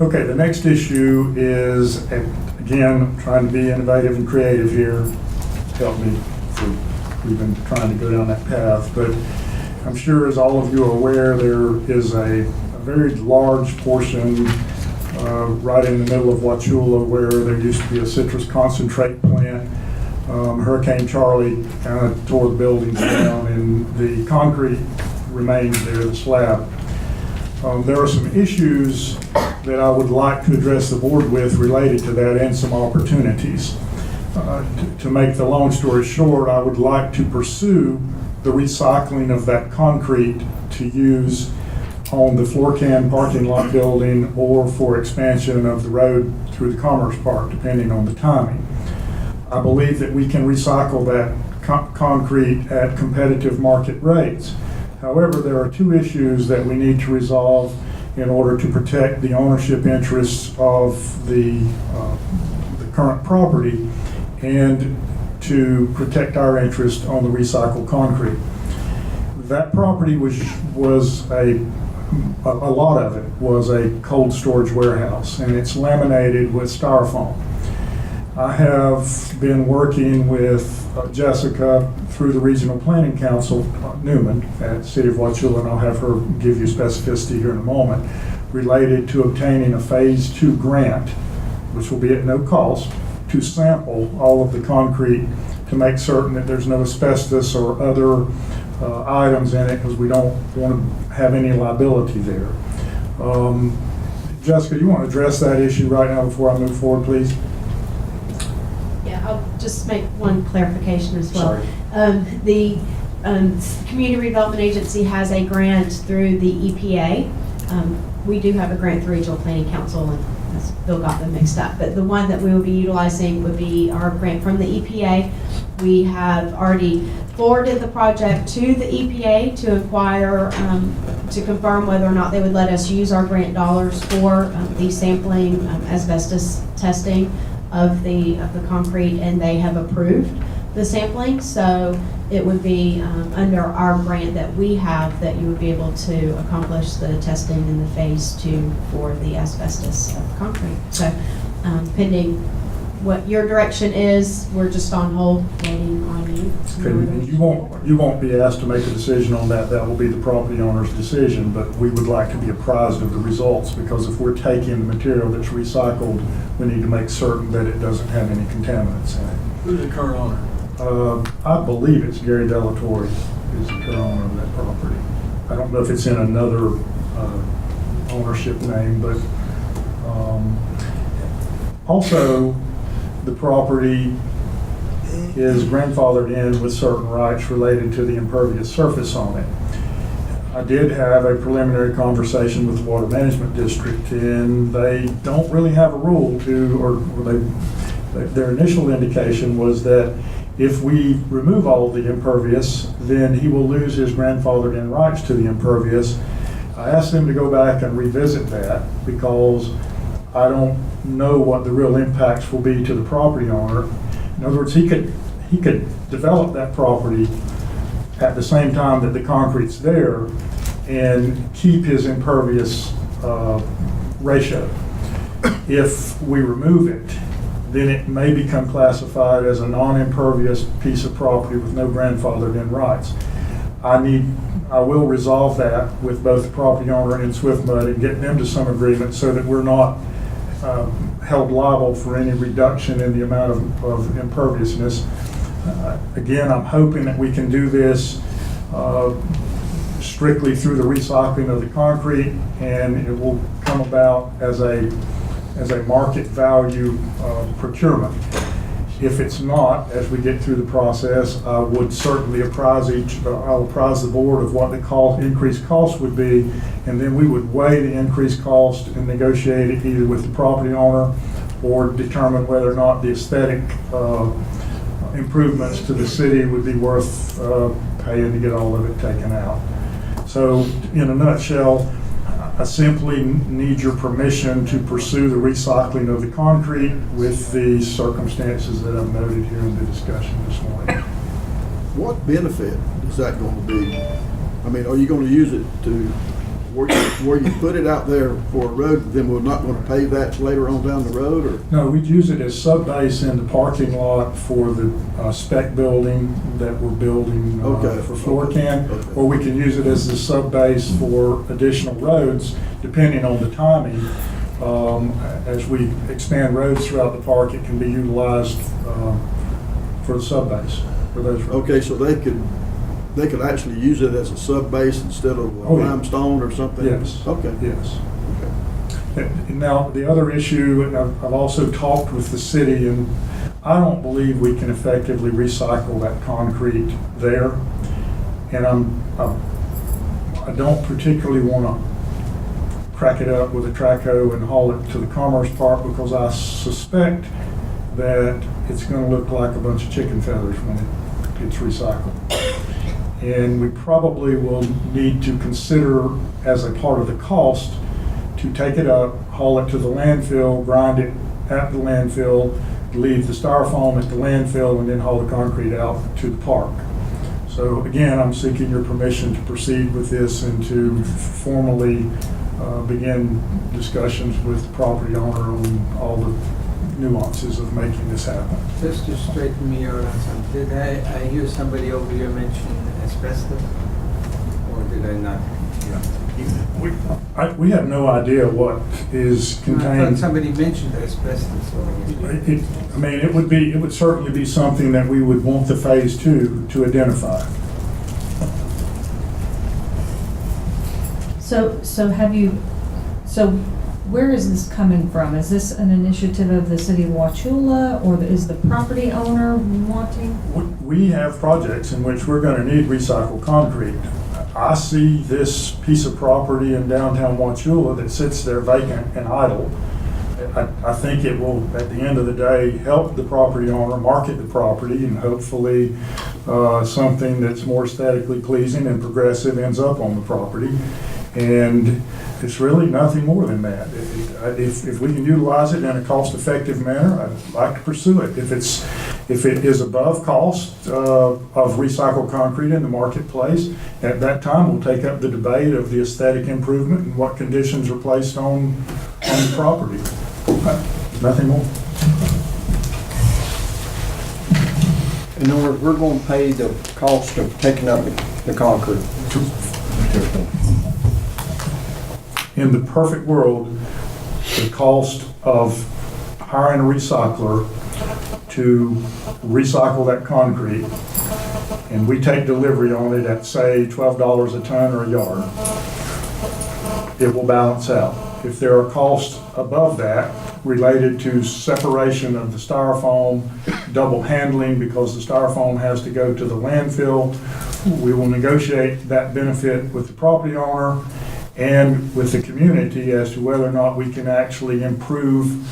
Okay, the next issue is, again, trying to be innovative and creative here. Help me, we've been trying to go down that path, but I'm sure as all of you are aware, there is a very large portion right in the middle of Wauchula where there used to be a citrus concentrate plant. Hurricane Charlie kind of tore the buildings down and the concrete remains there, the slab. There are some issues that I would like to address the board with related to that and some opportunities. To make the long story short, I would like to pursue the recycling of that concrete to use on the Florcan parking lot building or for expansion of the road through the Commerce Park, depending on the timing. I believe that we can recycle that concrete at competitive market rates. However, there are two issues that we need to resolve in order to protect the ownership interests of the current property and to protect our interest on the recycled concrete. That property was a lot of it was a cold storage warehouse, and it's laminated with styrofoam. I have been working with Jessica through the Regional Planning Council, Newman, at City of Wauchula, and I'll have her give you specificity here in a moment, related to obtaining a Phase 2 grant, which will be at no cost, to sample all of the concrete to make certain that there's no asbestos or other items in it, because we don't want to have any liability there. Jessica, you want to address that issue right now before I move forward, please? Yeah, I'll just make one clarification as well. Sorry. The Community Redevelopment Agency has a grant through the EPA. We do have a grant through Regional Planning Council, and Bill got them mixed up. But the one that we will be utilizing would be our grant from the EPA. We have already forwarded the project to the EPA to inquire, to confirm whether or not they would let us use our grant dollars for the sampling, asbestos testing of the concrete, and they have approved the sampling. So it would be under our grant that we have that you would be able to accomplish the testing in the Phase 2 for the asbestos of concrete. So pending what your direction is, we're just on hold waiting on you. Okay, and you won't be asked to make a decision on that. That will be the property owner's decision, but we would like to be apprised of the results, because if we're taking the material that's recycled, we need to make certain that it doesn't have any contaminants in it. Who's the current owner? I believe it's Gary Delatorre is the current owner of that property. I don't know if it's in another ownership name, but also the property is grandfathered in with certain rights related to the impervious surface on it. I did have a preliminary conversation with the Water Management District, and they don't really have a rule their initial indication was that if we remove all of the impervious, then he will lose his grandfathered in rights to the impervious. I asked them to go back and revisit that, because I don't know what the real impacts will be to the property owner. In other words, he could develop that property at the same time that the concrete's there and keep his impervious ratio. If we remove it, then it may become classified as a non-impervious piece of property with no grandfathered in rights. I will resolve that with both the property owner and SwiftMud and get them to some agreement so that we're not held liable for any reduction in the amount of imperviousness. Again, I'm hoping that we can do this strictly through the recycling of the concrete, and it will come about as a market value procurement. If it's not, as we get through the process, I would certainly apprise I'll apprise the board of what the increased cost would be, and then we would weigh the increased cost and negotiate it either with the property owner or determine whether or not the aesthetic improvements to the city would be worth paying to get all of it taken out. So in a nutshell, I simply need your permission to pursue the recycling of the concrete with the circumstances that I've noted here in the discussion this morning. What benefit is that going to be? I mean, are you going to use it to where you put it out there for a road, then we're not gonna pave that later on down the road, or? No, we'd use it as sub-base in the parking lot for the spec building that we're building Okay. for Floracan, Okay. or we can use it as the sub-base for additional roads, depending on the timing. As we expand roads throughout the park, it can be utilized for the sub-base for those roads. Okay, so they could actually use it as a sub-base instead of Oh, yeah. limestone or something? Yes. Okay. Yes. Okay. And now, the other issue, and I've also talked with the city, and I don't believe we can effectively recycle that concrete there. And I don't particularly want to crack it up with a track hoe and haul it to the Commerce Park, because I suspect that it's going to look like a bunch of chicken feathers when it gets recycled. And we probably will need to consider, as a part of the cost, to take it up, haul it to the landfill, grind it at the landfill, leave the styrofoam at the landfill, and then haul the concrete out to the park. So again, I'm seeking your permission to proceed with this and to formally begin discussions with the property owner on all the nuances of making this happen. Just to straighten me out on something, did I hear somebody over here mention asbestos? Or did I not? We have no idea what is I thought contained. somebody mentioned asbestos over here. I mean, it would certainly be something that we would want the phase two to identify. So where is this coming from? Is this an initiative of the city of Wauchula, or is the property owner wanting? We have projects in which we're going to need recycled concrete. I see this piece of property in downtown Wauchula that sits there vacant and idle. I think it will, at the end of the day, help the property owner market the property, and hopefully something that's more aesthetically pleasing and progressive ends up on the property. And it's really nothing more than that. If we can utilize it in a cost-effective manner, I'd like to pursue it. If it is above cost of recycled concrete in the marketplace, at that time, we'll take up the debate of the aesthetic improvement and what conditions are placed on the property. Nothing more. In other words, we're going to pay the cost of taking up the concrete. In the perfect world, the cost of hiring a recycler to recycle that concrete, and we take delivery on it at, say, $12 a ton or a yard, it will balance out. If there are costs above that related to separation of the styrofoam, double handling because the styrofoam has to go to the landfill, we will negotiate that benefit with the property owner and with the community as to whether or not we can actually improve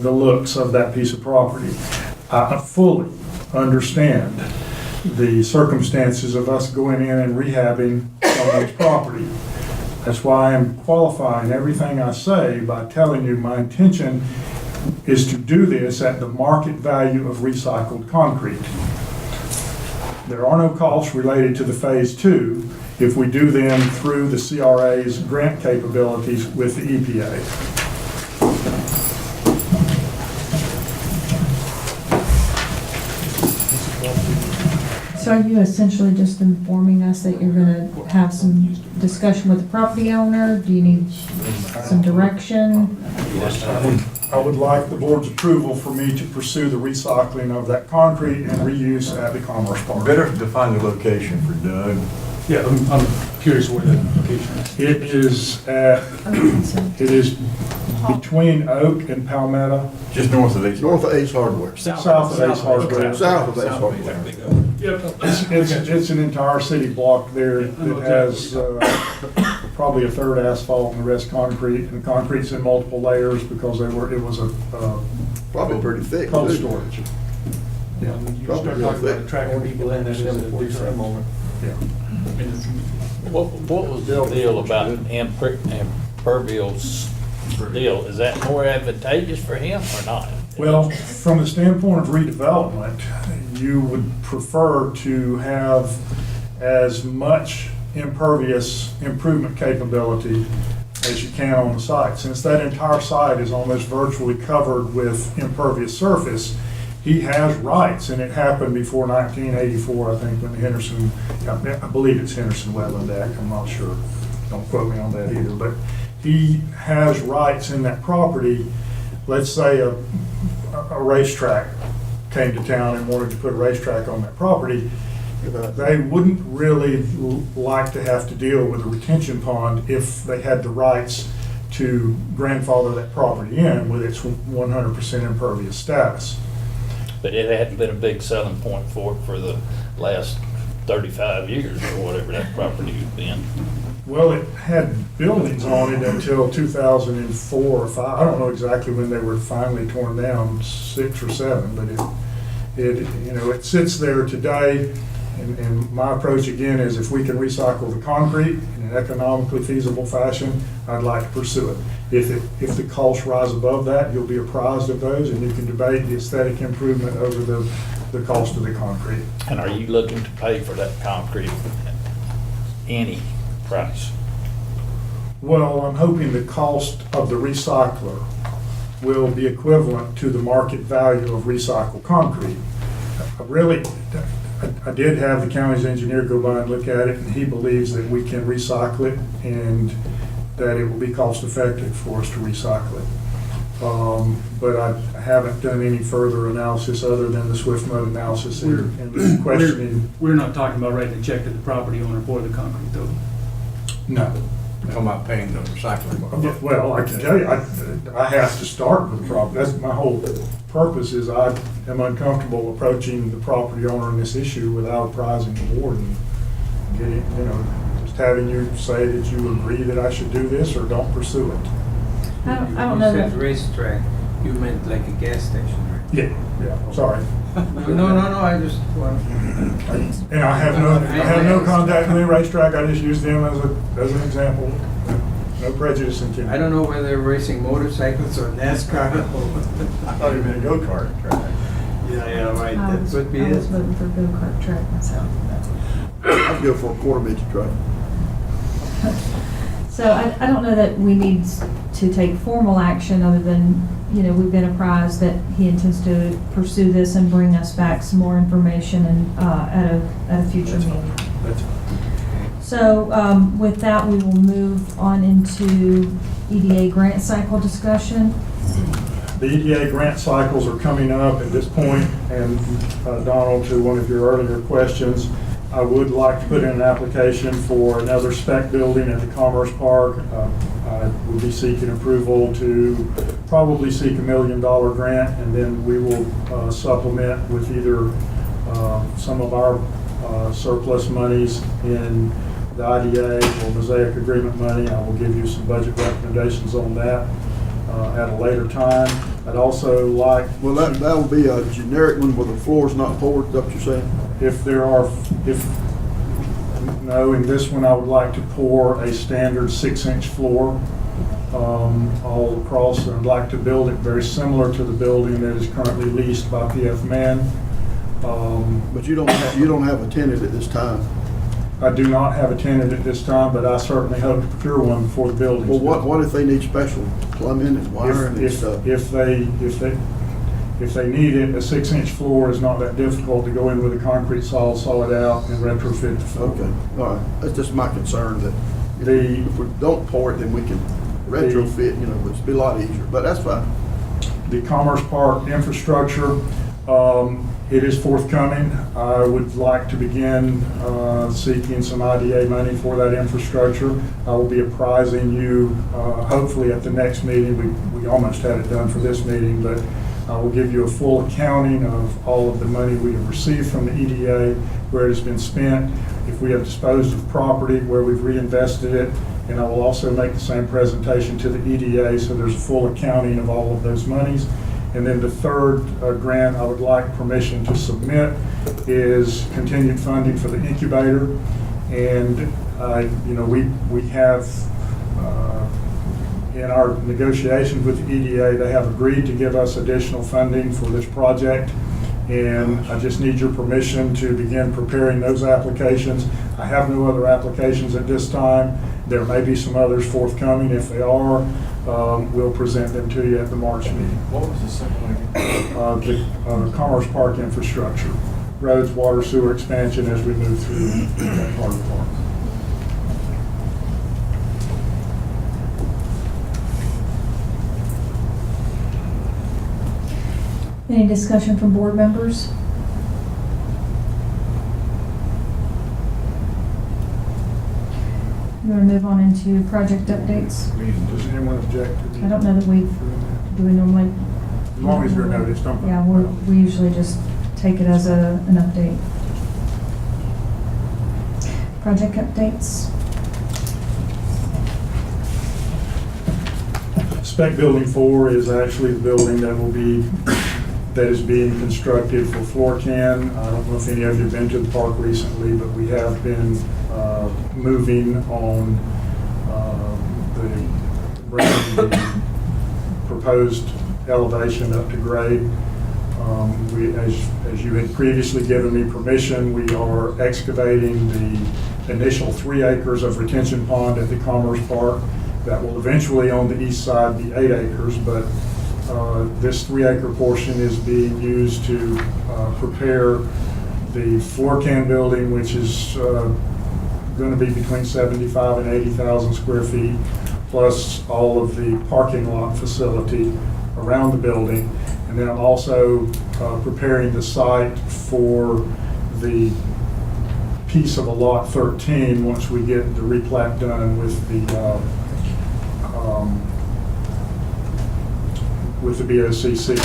the looks of that piece of property. I fully understand the circumstances of us going in and rehabbing someone's property. That's why I'm qualifying everything I say by telling you my intention is to do this at the market value of recycled concrete. There are no costs related to the phase two if we do them through the CRA's grant capabilities with the EPA. So are you essentially just informing us that you're gonna have some discussion with the property owner? Do you need some direction? I would like the board's approval for me to pursue the recycling of that concrete and reuse at the Commerce Park. Better define the location for Doug. Yeah, I'm curious where the location is. It is between Oak and Palmetto, Just north of Ace. North of Ace Hardware. south of Ace Hardware. South of Ace Hardware. It's an entire city block there that has probably a third asphalt and the rest concrete, and the concrete's in multiple layers because it was a Probably pretty thick. cold too. storage. Yeah, when you Probably start real talking about thick. attracting people in, that is a decent moment. Yeah. What was the deal about impervious deal? Is that more advantageous for him or not? Well, from the standpoint of redevelopment, you would prefer to have as much impervious improvement capability as you can on the site. Since that entire site is almost virtually covered with impervious surface, he has rights, and it happened before 1984, I think, when the Henderson, I believe it's Henderson Wetland Act, I'm not sure. Don't quote me on that either, but he has rights in that property. Let's say a racetrack came to town and wanted to put a racetrack on that property. They wouldn't really like to have to deal with a retention pond if they had the rights to grandfather that property in with its 100% impervious status. But it hadn't been a big selling point for it for the last 35 years or whatever that property has been. Well, it had buildings on it until 2004 or 5. I don't know exactly when they were finally torn down, 6 or 7, but it sits there today. And my approach again is if we can recycle the concrete in an economically feasible fashion, I'd like to pursue it. If the costs rise above that, you'll be apprised of those, and you can debate the aesthetic improvement over the cost of the concrete. And are you looking to pay for that concrete any price? Well, I'm hoping the cost of the recycler will be equivalent to the market value of recycled concrete. I did have the county's engineer go by and look at it, and he believes that we can recycle it and that it will be cost effective for us to recycle it. But I haven't done any further analysis other than the Swift Mode analysis and questioning. We're not talking about writing a check to the property owner for the concrete, though. No. Talking about paying the recycling. Well, I can tell you, I have to start with the property. That's my whole purpose is I am uncomfortable approaching the property owner in this issue without apprising the board and getting, just having you say that you agree that I should do this or don't pursue it. I don't know You said that, racetrack, you meant like a gas station, right? Yeah, sorry. No, I just want. And I have no contact with the racetrack. I just use them as an example. No prejudice in I don't know whether they're racing motorcycles or NASCAR. I thought you meant a go-kart track. Yeah, right, I that was would be it. voting for go-kart track myself. I'd go for a quarter-midget truck. So I don't know that we need to take formal action other than, we've been apprised that he intends to pursue this and bring us back some more information and, at a future meeting. So with that, we will move on into EDA grant cycle discussion. The EDA grant cycles are coming up at this point, and Donald, to one of your earlier questions, I would like to put in an application for another spec building at the Commerce Park. I would be seeking approval to probably seek $1 million grant, and then we will supplement with either some of our surplus monies in the IDA or Mosaic agreement money. I will give you some budget recommendations on that at a later time. I'd also like. Well, that'll be a generic one where the floor's not poured, is that what you're saying? In this one, I would like to pour a standard 6-inch floor all across, and I'd like to build it very similar to the building that is currently leased by PF Man. But you don't have a tenant at this time. I do not have a tenant at this time, but I certainly hope to procure one before the building's Well, built. what if they need special plumbing and wiring and stuff? If they need it, a 6-inch floor is not that difficult to go in with a concrete saw it out and retrofit the floor. Okay, all right. That's just my concern that if we don't pour it, then we can retrofit, which would be a lot easier, but that's fine. The Commerce Park infrastructure, it is forthcoming. I would like to begin seeking some IDA money for that infrastructure. I will be apprising you, hopefully at the next meeting. We almost had it done for this meeting, but I will give you a full accounting of all of the money we have received from the EDA, where it has been spent, if we have disposed of property, where we've reinvested it, and I will also make the same presentation to the EDA, so there's a full accounting of all of those monies. And then the third grant I would like permission to submit is continued funding for the incubator. And, we have, in our negotiations with the EDA, they have agreed to give us additional funding for this project. And I just need your permission to begin preparing those applications. I have no other applications at this time. There may be some others forthcoming. If they are, we'll present them to you at the March meeting. What was the second one again? The Commerce Park infrastructure, roads, water, sewer expansion as we move through that part of the park. Any discussion from board members? You want to move on into project updates? Does anyone object to the? I don't know that do we normally? As long as you're noticed, don't. Yeah, we usually just take it as an update. Project updates? Spec Building 4 is actually the building that is being constructed for Floorcan. I don't know if any of you have been to the park recently, but we have been moving on bringing the proposed elevation up to grade. As you had previously given me permission, we are excavating the initial 3 acres of retention pond at the Commerce Park. That will eventually on the east side be 8 acres, but this 3-acre portion is being used to prepare the Floorcan building, which is going to be between 75 and 80,000 square feet, plus all of the parking lot facility around the building. And then I'm also preparing the site for the piece of a lot 13 once we get the replat done with the BOCC.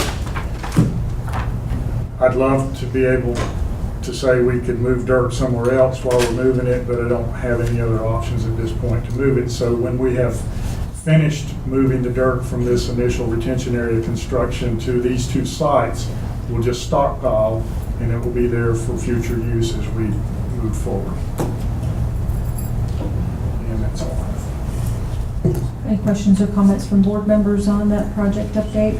I'd love to be able to say we could move dirt somewhere else while we're moving it, but I don't have any other options at this point to move it. So when we have finished moving the dirt from this initial retention area construction to these 2 sites, we'll just stockpile and it will be there for future use as we move forward. And that's all I have. Any questions or comments from board members on that project update?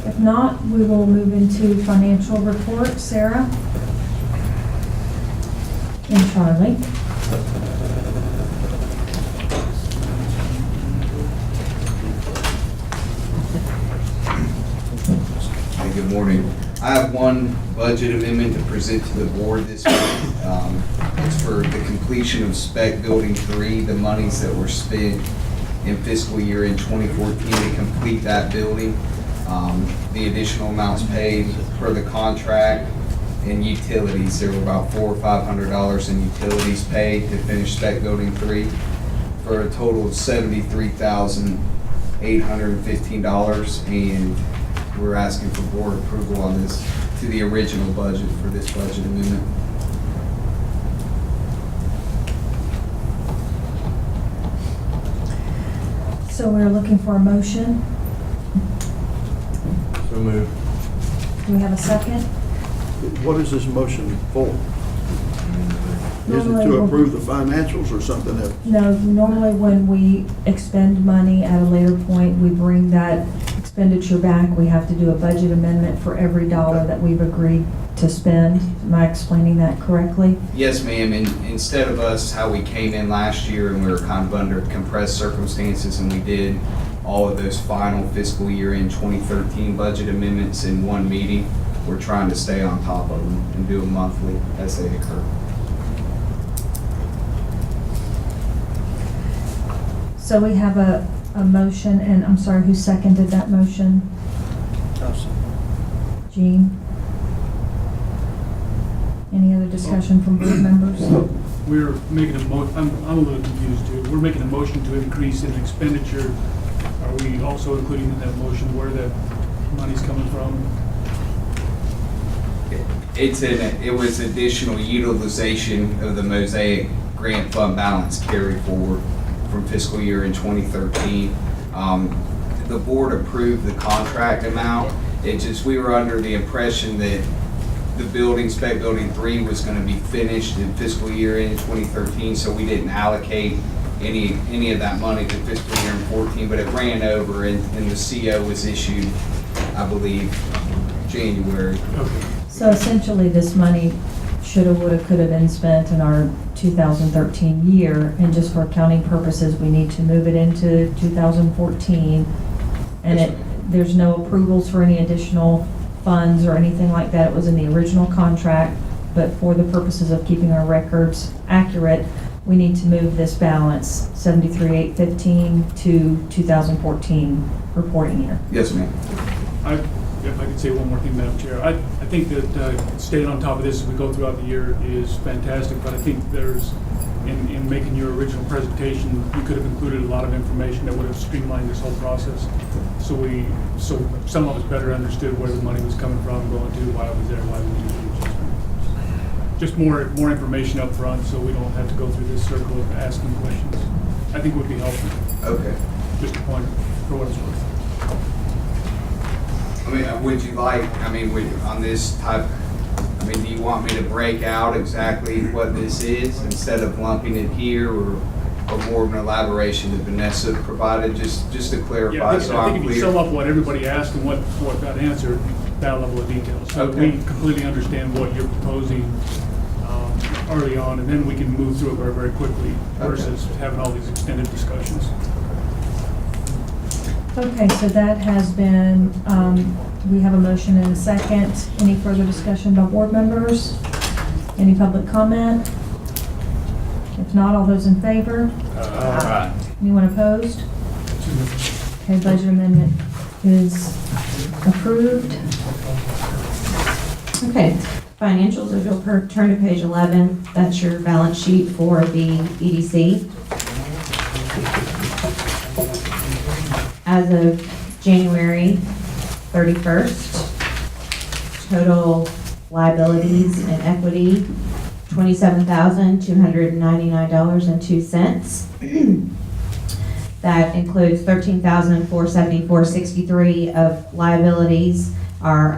If not, we will move into financial report. Sarah? And Charlie? Hey, good morning. I have one budget amendment to present to the board this week. It's for the completion of Spec Building 3, the monies that were spent in fiscal year in 2014 to complete that building. The additional amounts paid per the contract and utilities. There were about $400 or $500 in utilities paid to finish Spec Building 3 for a total of $73,815, and we're asking for board approval on this to the original budget for this budget amendment. So we're looking for a motion. So moved. Do we have a second? What is this motion for? Is it Normally to we'll- approve the financials or something else? No, normally when we expend money at a later point, we bring that expenditure back. We have to do a budget amendment for every dollar that we've agreed to spend. Am I explaining that correctly? Yes, ma'am, and instead of us, how we came in last year and we were kind of under compressed circumstances and we did all of those final fiscal year in 2013 budget amendments in one meeting, we're trying to stay on top of them and do them monthly as they occur. So we have a motion, and I'm sorry, who seconded that motion? Jean? Any other discussion from board members? We're making I'm a little confused too. We're making a motion to increase in expenditure. Are we also including in that motion where that money's coming from? It was additional utilization of the Mosaic grant fund balance carry forward from fiscal year in 2013. The board approved the contract amount. It just, we were under the impression that the building, Spec Building 3 was going to be finished in fiscal year in 2013, so we didn't allocate any of that money to fiscal year in 14, but it ran over and the CO was issued, I believe, January. Okay. So essentially, this money shoulda, woulda, coulda been spent in our 2013 year, and just for accounting purposes, we need to move it into 2014. And Yes, it, there's no approvals for any additional funds or anything like that. It was in the original contract, but for the purposes of keeping our records accurate, we need to move this balance, 73,815, to 2014 reporting year. Yes, ma'am. If I could say one more thing, Madam Chair, I think that staying on top of this as we go throughout the year is fantastic, but I think there's, in making your original presentation, you could have included a lot of information that would have streamlined this whole process. So some of us better understood where the money was coming from, going to, why it was there, why we needed the adjustment. Just more information up front, so we don't have to go through this circle of asking questions. I think would be helpful, Okay. just a point for what it's worth. I mean, would you like, on this type, do you want me to break out exactly what this is instead of lumping it here, or more of an elaboration that Vanessa provided, just to Yeah, clarify, so I I'm think if you sum clear? up what everybody asked and what got answered, that level of detail. So Okay. we completely understand what you're proposing early on, and then we can move through it very, very quickly versus having all these extended discussions. Okay, so that has been, we have a motion and a second. Any further discussion by board members? Any public comment? If not, all those in favor? Right. Anyone opposed? Okay, budget amendment is approved. Okay, financials, if you'll turn to page 11, that's your balance sheet for the EDC. As of January 31st, total liabilities and equity, $27,299.02. That includes $13,474.63 of liabilities. Our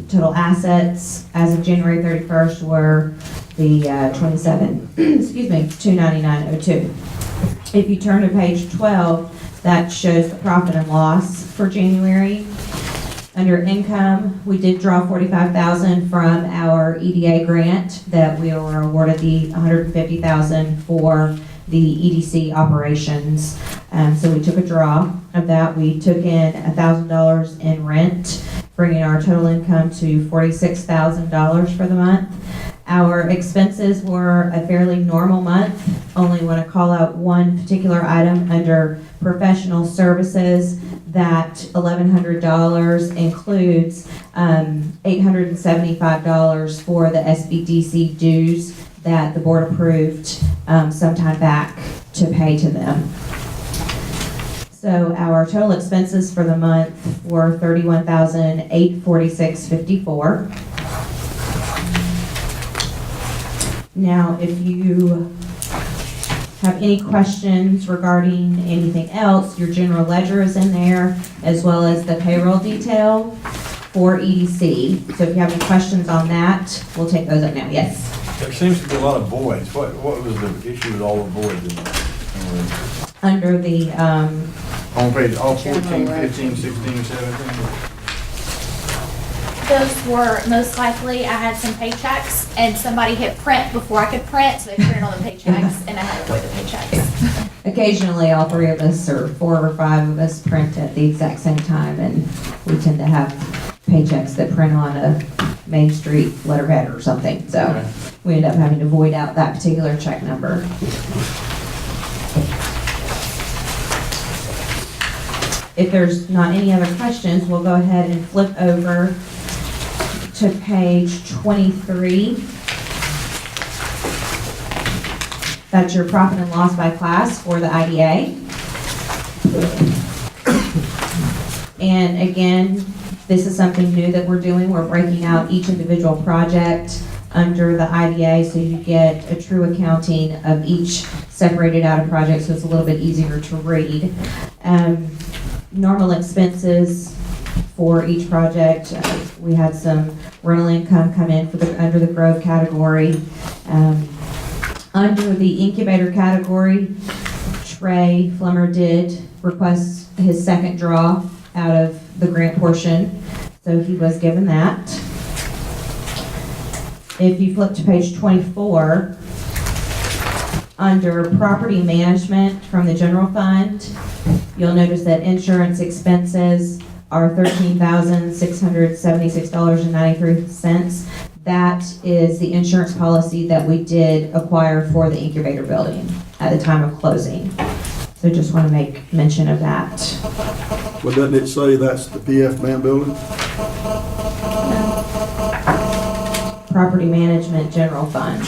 total assets as of January 31st were the $27,299.02. If you turn to page 12, that shows the profit and loss for January. Under income, we did draw $45,000 from our EDA grant that we were awarded the $150,000 for the EDC operations. So we took a draw of that. We took in $1,000 in rent, bringing our total income to $46,000 for the month. Our expenses were a fairly normal month. Only want to call out one particular item under professional services. That $1,100 includes $875 for the SBDC dues that the board approved sometime back to pay to them. So our total expenses for the month were $31,846.54. Now, if you have any questions regarding anything else, your general ledger is in there, as well as the payroll detail for EDC. So if you have any questions on that, we'll take those up now. Yes? There seems to be a lot of voids. What was the issue with all the voids in there? Under the, On page, all 14, 15, 16, 17? Those were most likely, I had some paychecks and somebody hit print before I could print, so they printed on the paychecks and I had to void the paychecks. occasionally all three of us or four or five of us print at the exact same time, and we tend to have paychecks that print on a Main Street letterhead or something. So we end up having to void out that particular check number. If there's not any other questions, we'll go ahead and flip over to page 23. That's your profit and loss by class for the IDA. And again, this is something new that we're doing. We're breaking out each individual project under the IDA so you get a true accounting of each separated out of project, so it's a little bit easier to read. Normal expenses for each project. We had some rental income come in for under the Grove category. Under the incubator category, Trey Flemmer did request his second draw out of the grant portion, so he was given that. If you flip to page 24, under property management from the general fund, you'll notice that insurance expenses are $13,676.93. That is the insurance policy that we did acquire for the incubator building at the time of closing. So just want to make mention of that. Well, doesn't it say that's the PF man building? Property management general fund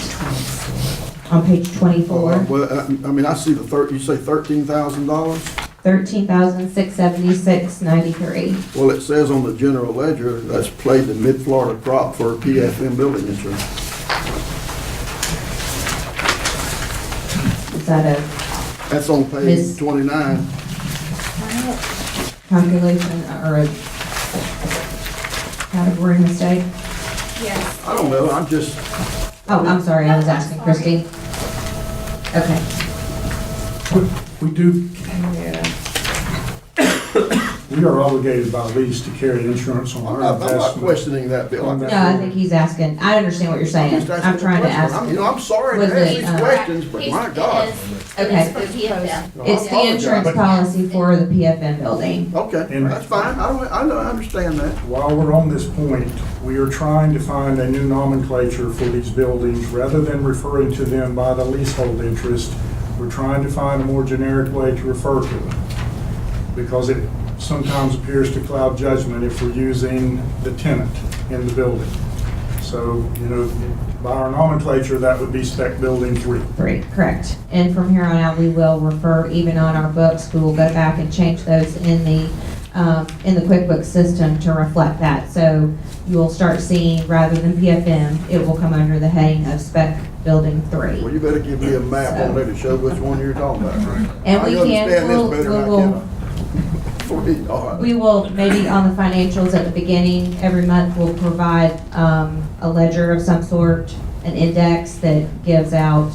on page 24. Well, I mean, I see you say $13,000? $13,676.93. Well, it says on the general ledger, that's played in Mid-Florida crop for PFM building insurance. Is that a That's on page Miss- 29. calculation or a category mistake? Yes. I don't know, I'm just, Oh, I'm sorry, I was asking Christie. Okay. We do, we are obligated by lease to carry insurance on I'm our not investment. questioning that, Bill. I'm No, I think he's asking, I understand what you're saying. just asking I'm a trying to question. ask. I'm sorry Was to ask it, these uh, questions, but my God. Okay. It is for PFM. It's the insurance policy for the PFM building. Okay, And- that's fine, I understand that. While we're on this point, we are trying to find a new nomenclature for these buildings. Rather than referring to them by the leasehold interest, we're trying to find a more generic way to refer to them. Because it sometimes appears to cloud judgment if we're using the tenant in the building. So, by our nomenclature, that would be spec building 3. 3, correct. And from here on out, we will refer, even on our books, we will go back and change those in the QuickBooks system to reflect that. So you'll start seeing, rather than PFM, it will come under the heading of spec building 3. Well, you better give me a map on there to show which one you're talking about. And we I can, understand we'll- this better we than I will- can. All right. We will, maybe on the financials at the beginning, every month, we'll provide a ledger of some sort, an index that gives out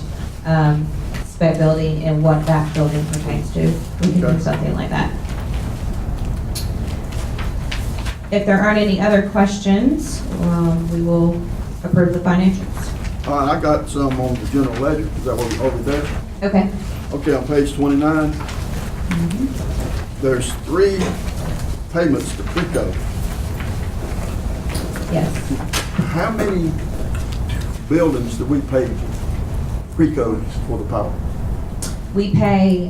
spec building and what that building pertains to. We can Okay. do something like that. If there aren't any other questions, we will approve the financials. All right, I got some on the general ledger, is that what, over there? Okay. Okay, on page 29, there's 3 payments to Preco. Yes. How many buildings do we pay Preco for the power? We pay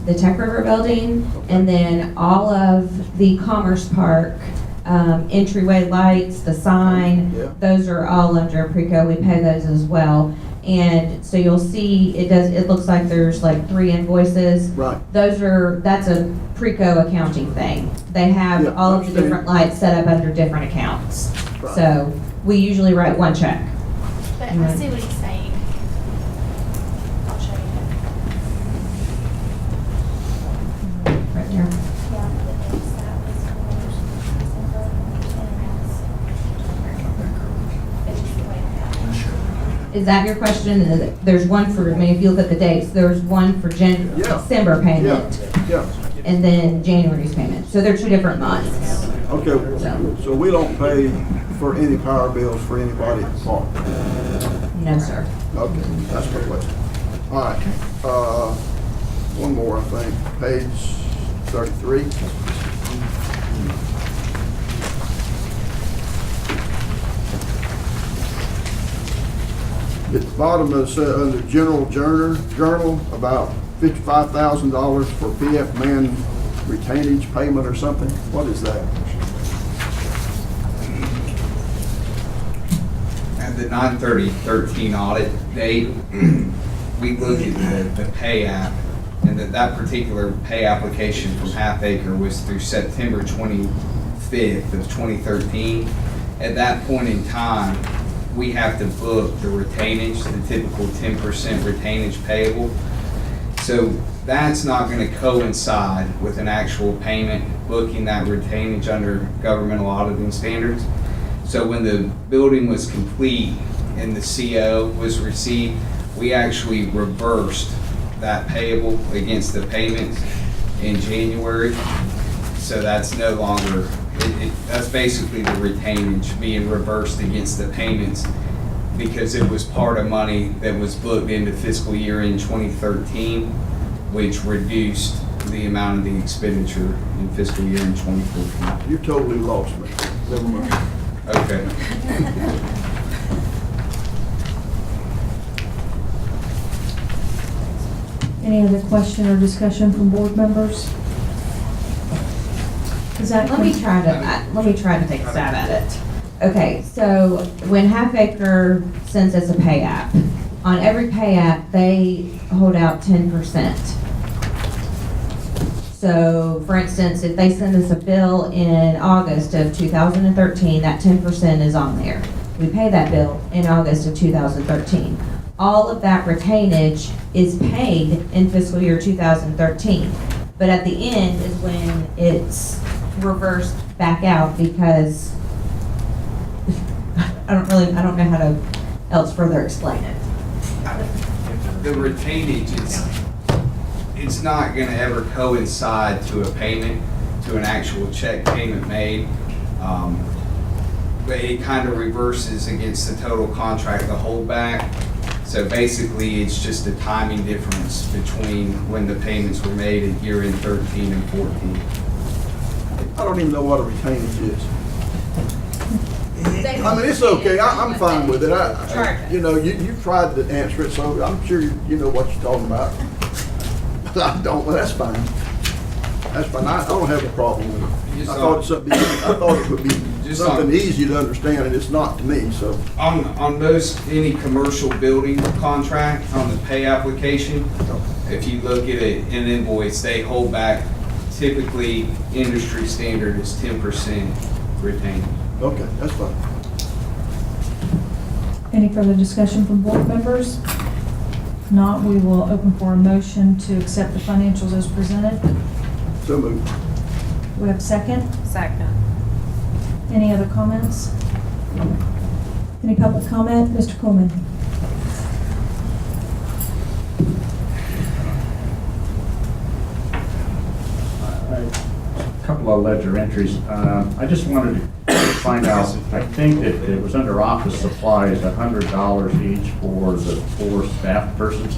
the Tech River building, and then all of the Commerce Park entryway lights, the sign, Yeah. those are all under Preco. We pay those as well. And so you'll see, it looks like there's like 3 invoices. Right. That's a Preco accounting thing. They have Yeah, all of the understand. different lights set up under different accounts. Right. So we usually write one check. But I see what he's saying. I'll show you. Right there. Yeah, but it's that was for It's just the way that. Is that your question? There's one for, I mean, if you look at the dates, there's one for Yeah. December payment Yeah, and then January's payment. So they're 2 different months. okay, so we don't pay for any power bills for anybody at the park? No, sir. Okay, that's my question. All right, one more, I think, page 33. At the bottom of the, under general journal, about $55,000 for PF man retainage payment or something. What is that? At the 9/30/13 audit date, we look at the pay app, and that particular pay application from Half Acre was through September 25th of 2013. At that point in time, we have to book the retainage, the typical 10% retainage payable. So that's not going to coincide with an actual payment, booking that retainage under governmental auditing standards. So when the building was complete and the CO was received, we actually reversed that payable against the payments in January. So that's no longer, that's basically the retainage being reversed against the payments because it was part of money that was booked into fiscal year in 2013, which reduced the amount of the expenditure in fiscal year in 2014. You totally lost me. Never mind. Okay. Any other question or discussion from board members? Is that? Let me try to take a stab at it. Okay, so when Half Acre sends us a pay app, on every pay app, they hold out 10%. So, for instance, if they send us a bill in August of 2013, that 10% is on there. We pay that bill in August of 2013. All of that retainage is paid in fiscal year 2013. But at the end is when it's reversed back out because I don't know how to else further explain it. The retainage, it's not gonna ever coincide to a payment, to an actual check payment made. But it kind of reverses against the total contract, the holdback. So basically, it's just a timing difference between when the payments were made in year in 13 and 14. I don't even know what a retainage is. I mean, it's okay, I'm fine with it. You know, you've tried to answer it, so I'm sure you know what you're talking about. But I don't, well, that's fine. That's fine, I don't have a problem with it. I thought it would be something easy to understand, and it's not to me, so. On most, any commercial building contract, on the pay application, if you look at an invoice, they hold back, typically, industry standard is 10% retained. Okay, that's fine. Any further discussion from board members? If not, we will open for a motion to accept the financials as presented. So moved. Do we have a second? Second. Any other comments? Any public comment? Mr. Coleman? A couple of ledger entries. I just wanted to find out, I think that it was under office supplies, $100 each for the 4 staff persons.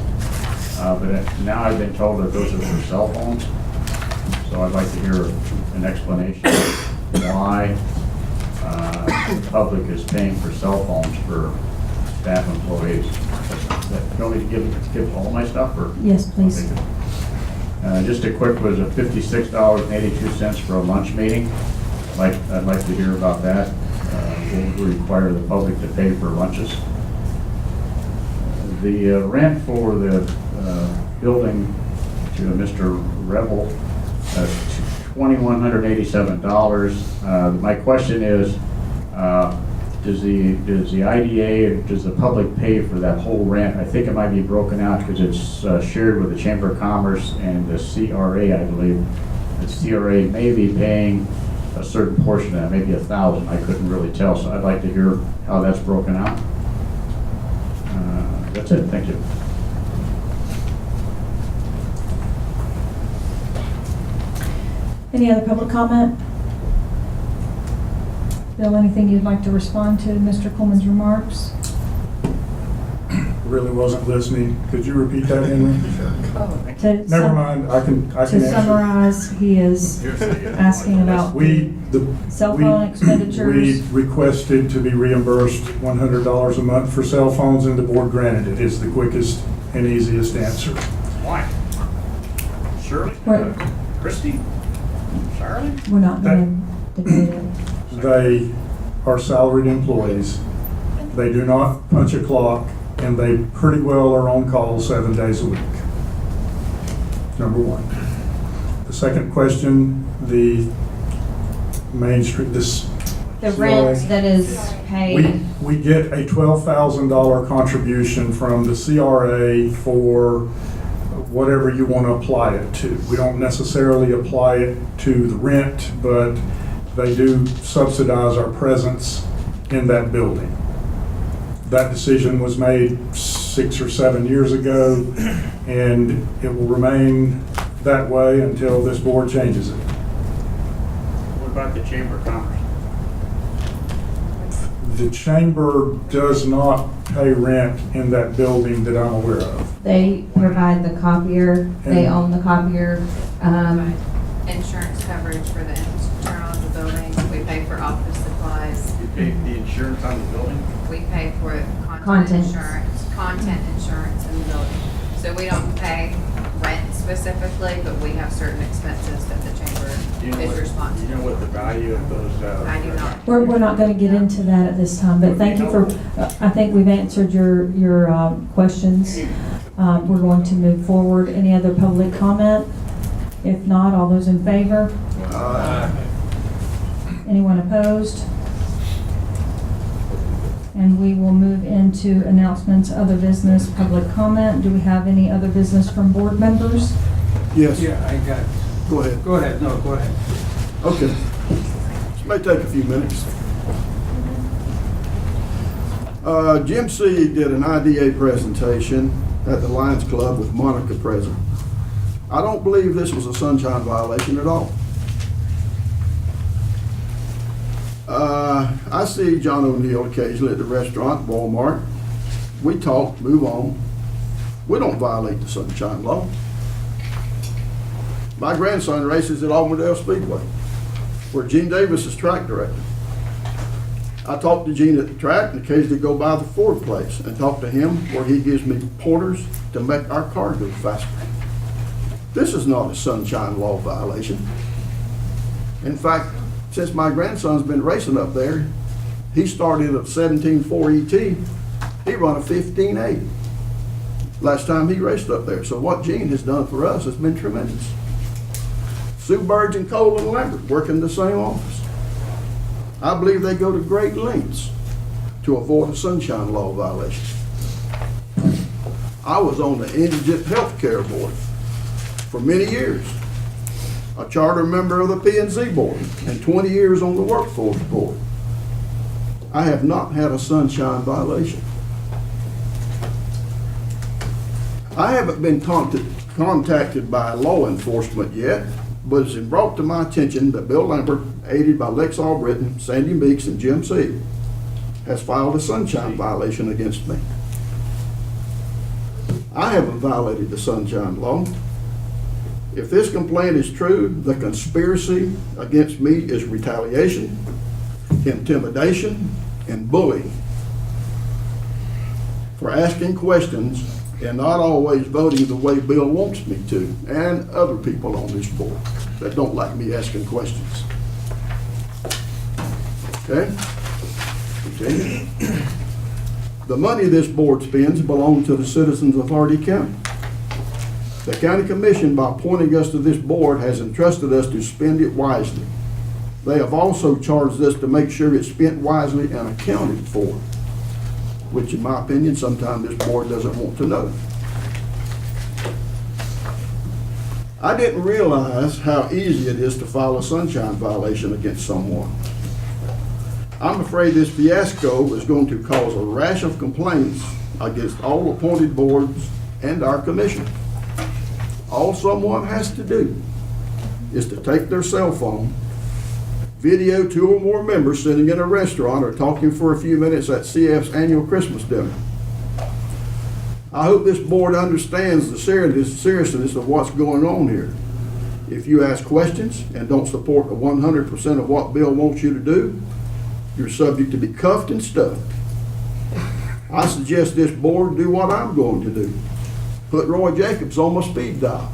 But now I've been told that those are for cell phones. So I'd like to hear an explanation of why the public is paying for cell phones for staff employees. Do you want me to give all my stuff, or? Yes, please. Just a quick was a $56.82 for a lunch meeting. I'd like to hear about that. We'll require the public to pay for lunches. The rent for the building to Mr. Rebel, $2,187. My question is, does the IDA, does the public pay for that whole rent? I think it might be broken out because it's shared with the Chamber of Commerce and the CRA, I believe. The CRA may be paying a certain portion of that, maybe $1,000. I couldn't really tell, so I'd like to hear how that's broken out. That's it. Thank you. Any other public comment? Bill, anything you'd like to respond to Mr. Coleman's remarks? Really wasn't listening. Could you repeat that, Henry? Never mind, I can To answer. summarize, he is asking about cell phone expenditures. We requested to be reimbursed $100 a month for cell phones, and the board granted it. It's the quickest and easiest answer. Why? Shirley? What? Christie? Charlie? We're not going to debate it. They are salaried employees. They do not punch a clock, and they pretty well are on call 7 days a week. Number one. The second question, the Main Street, The rent that is paid. We get a $12,000 contribution from the CRA for whatever you want to apply it to. We don't necessarily apply it to the rent, but they do subsidize our presence in that building. That decision was made 6 or 7 years ago, and it will remain that way until this board changes it. What about the Chamber of Commerce? The chamber does not pay rent in that building that I'm aware of. They provide the copier, they And- own the copier. Insurance coverage for the internal of the building. We pay for office supplies. You pay the insurance on the building? We pay for Content. content insurance in the building. So we don't pay rent specifically, but we have certain expenses that the chamber is responsible. You know what the value of those, I do not. We're not going to get into that at this time, but thank you for, I think we've answered your questions. We're going to move forward. Any other public comment? If not, all those in favor? Anyone opposed? And we will move into announcements, other business, public comment. Do we have any other business from board members? Yes, Yeah, I got it. go ahead. Go ahead, no, go ahead. Okay. This may take a few minutes. Jim C. did an IDA presentation at the Lions Club with Monica present. I don't believe this was a sunshine violation at all. I see John O'Neill occasionally at the restaurant, Walmart. We talk, move on. We don't violate the sunshine law. My grandson races at Auburndale Speedway, where Gene Davis is track director. I talk to Gene at the track and occasionally go by the Ford place and talk to him where he gives me pointers to make our car go faster. This is not a sunshine law violation. In fact, since my grandson's been racing up there, he started at 17.4 ET, he run a 15.8 last time he raced up there. So what Gene has done for us has been tremendous. Sue Burge and Cole and Lambert work in the same office. I believe they go to great lengths to avoid a sunshine law violation. I was on the Indigent Health Care Board for many years, a charter member of the P&Z Board, and 20 years on the Workforce Board. I have not had a sunshine violation. I haven't been contacted by law enforcement yet, but it's been brought to my attention that Bill Lambert, aided by Lex Albritton, Sandy Meeks, and Jim C., has filed a sunshine violation against me. I haven't violated the sunshine law. If this complaint is true, the conspiracy against me is retaliation, intimidation, and bullying for asking questions and not always voting the way Bill wants me to, and other people on this board that don't like me asking questions. Okay? Continue. The money this board spends belongs to the citizens of Hardy County. The county commission, by appointing us to this board, has entrusted us to spend it wisely. They have also charged us to make sure it's spent wisely and accounted for, which in my opinion, sometimes this board doesn't want to know. I didn't realize how easy it is to file a sunshine violation against someone. I'm afraid this fiasco is going to cause a rash of complaints against all appointed boards and our commission. All someone has to do is to take their cell phone, video 2 or more members sitting in a restaurant or talking for a few minutes at CF's annual Christmas dinner. I hope this board understands the seriousness of what's going on here. If you ask questions and don't support 100% of what Bill wants you to do, you're subject to be cuffed and stuffed. I suggest this board do what I'm going to do. Put Roy Jacobs on my speed dial.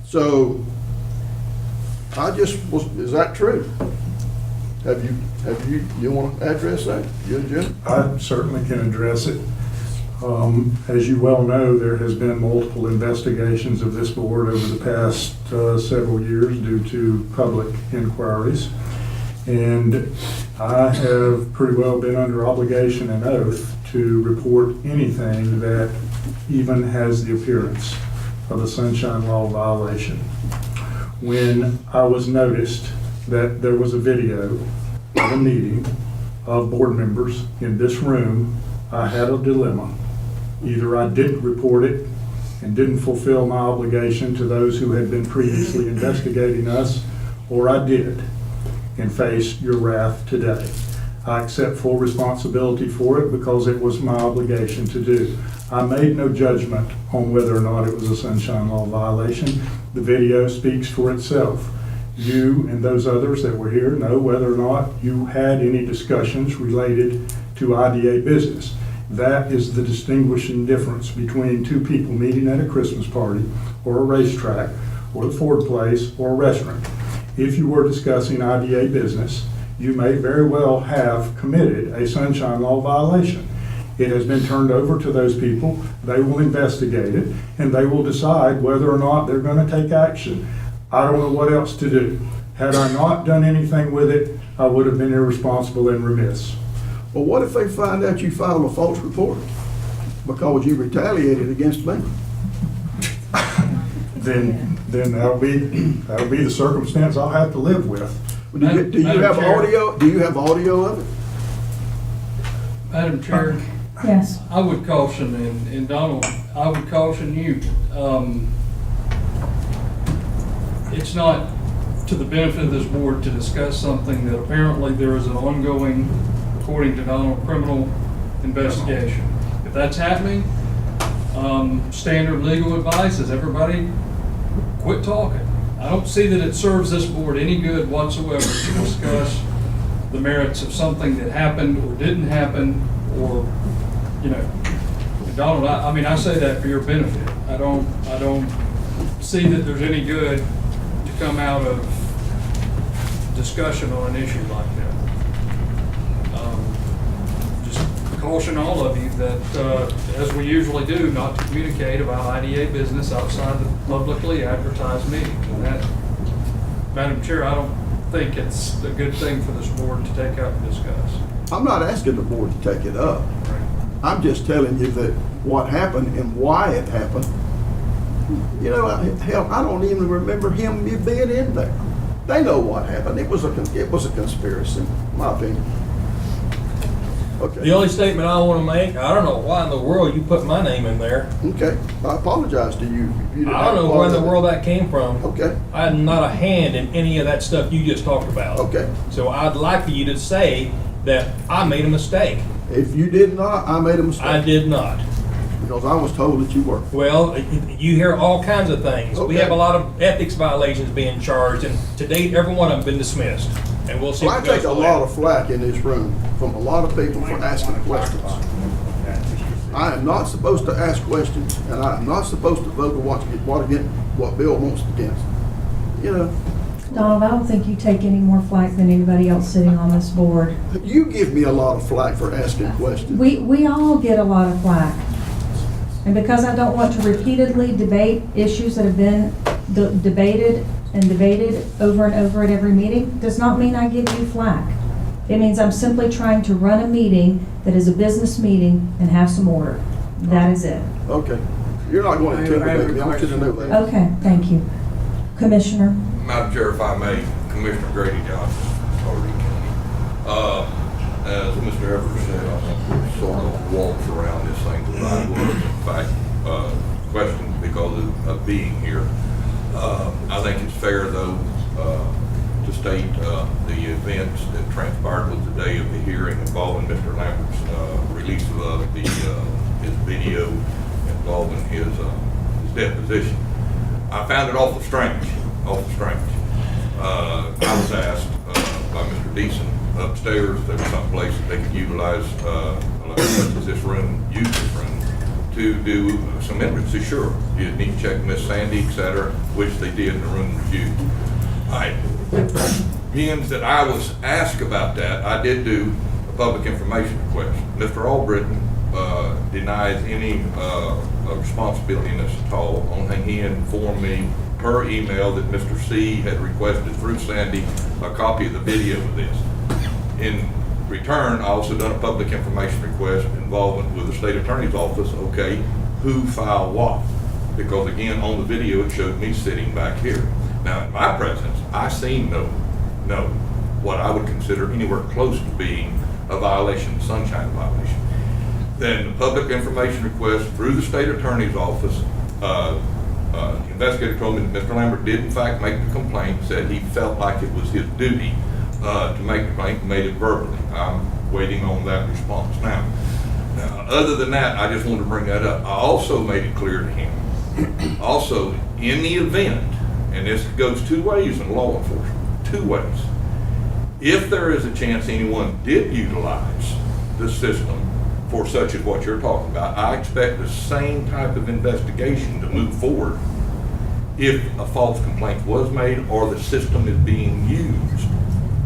So, is that true? You want to address that? You and Jim? I certainly can address it. As you well know, there has been multiple investigations of this board over the past several years due to public inquiries. And I have pretty well been under obligation and oath to report anything that even has the appearance of a sunshine law violation. When I was noticed that there was a video of a meeting of board members in this room, I had a dilemma. Either I didn't report it and didn't fulfill my obligation to those who had been previously investigating us, or I did and face your wrath today. I accept full responsibility for it because it was my obligation to do. I made no judgment on whether or not it was a sunshine law violation. The video speaks for itself. You and those others that were here know whether or not you had any discussions related to IDA business. That is the distinguishing difference between two people meeting at a Christmas party or a racetrack or the Ford Place or a restaurant. If you were discussing IDA business, you may very well have committed a sunshine law violation. It has been turned over to those people. They will investigate it and they will decide whether or not they're going to take action. I don't know what else to do. Had I not done anything with it, I would have been irresponsible and remiss. Well, what if they find out you filed a false report because you retaliated against me? Then that'll be the circumstance I'll have to live with. Do you have audio? Do you have audio of it? Madam Chair, Yes. I would caution, and Donald, I would caution you, it's not to the benefit of this board to discuss something that apparently there is an ongoing, according to Donald, criminal investigation. If that's happening, standard legal advice is everybody quit talking. I don't see that it serves this board any good whatsoever to discuss the merits of something that happened or didn't happen, or, you know, Donald, I mean, I say that for your benefit. I don't see that there's any good to come out of discussion on an issue like that. Just caution all of you that, as we usually do, not to communicate about IDA business outside the publicly advertised meetings. And that, Madam Chair, I don't think it's a good thing for this board to take up and discuss. I'm not asking the board to take it up. I'm just telling you that what happened and why it happened. You know, hell, I don't even remember him being in there. They know what happened. It was a conspiracy, in my opinion. Okay. The only statement I want to make, I don't know why in the world you put my name in there. Okay, I apologize to you. I don't know where in the world that came from. Okay. I had not a hand in any of that stuff you just talked about. Okay. So I'd like for you to say that I made a mistake. If you did not, I made a mistake. I did not. Because I was told that you were. Well, you hear all kinds of things. We Okay. have a lot of ethics violations being charged, and to date, every one of them have been dismissed. And we'll see Well, I what goes take a from lot there. of flack in this room from a lot of people for asking questions. I am not supposed to ask questions, and I am not supposed to vote what Bill wants against. You know, Donald, I don't think you take any more flack than anybody else sitting on this board. you give me a lot of flack for asking questions. We all get a lot of flack. And because I don't want to repeatedly debate issues that have been debated and debated over and over at every meeting, does not mean I give you flack. It means I'm simply trying to run a meeting that is a business meeting and have some order. That is it. Okay. You're not going to intimidate me. I want you to know that. Okay, thank you. Commissioner? Madam Chair, if I may, Commissioner Grady Johnson, Hardy County. As Mr. Evers said, I think we sort of walked around this thing that I was, in fact, questioned because of being here. I think it's fair, though, to state the events that transpired with the day of the hearing involving Mr. Lambert's release of his video involving his deposition. I found it awful strange, awful strange. I was asked by Mr. Deason upstairs if there was some place that they could utilize, such as this room, use this room, to do some entrance. Sure, you need to check Miss Sandy, et cetera, which they did, and the room was used. Being that I was asked about that, I did do a public information request. Mr. Albritton denies any responsibility in this at all. Only thing he informed me per email that Mr. C had requested through Sandy a copy of the video of this. In return, I also done a public information request involving with the state attorney's office, okay, who filed what? Because again, on the video, it showed me sitting back here. Now, in my presence, I seen no, what I would consider anywhere close to being a violation, sunshine violation. Then the public information request through the state attorney's office, the investigator told me that Mr. Lambert did in fact make the complaint, said he felt like it was his duty to make the complaint, made it verbally. I'm waiting on that response now. Other than that, I just wanted to bring that up. I also made it clear to him, also, in the event, and this goes two ways in law enforcement, two ways. If there is a chance anyone did utilize the system for such as what you're talking about, I expect the same type of investigation to move forward if a false complaint was made or the system is being used